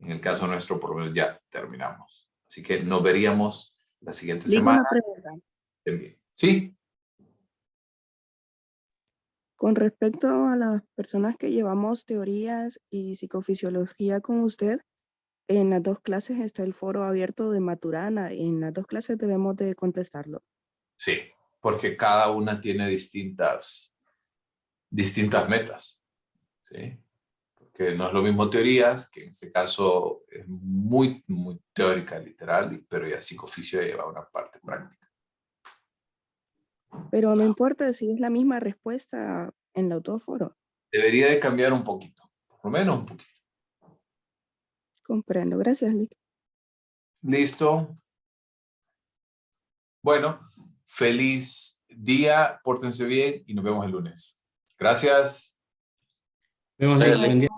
S1: en el caso nuestro, por lo menos ya terminamos. Así que nos veríamos la siguiente semana.
S9: Una pregunta.
S1: ¿Sí?
S9: Con respecto a las personas que llevamos teorías y psicofisiología con usted, en las 2 clases está el foro abierto de Maturana. En las 2 clases debemos de contestarlo.
S1: Sí, porque cada una tiene distintas metas. ¿Sí? Porque no es lo mismo teorías, que en este caso es muy, muy teórica, literal, pero ya psicofisio lleva una parte práctica.
S9: Pero no importa si es la misma respuesta en el autoforo.
S1: Debería de cambiar un poquito, por lo menos un poquito.
S9: Comprendo. Gracias, Lick.
S1: Listo. Bueno, feliz día, pórtense bien y nos vemos el lunes. Gracias.
S3: Vemos, Lick. Buen día.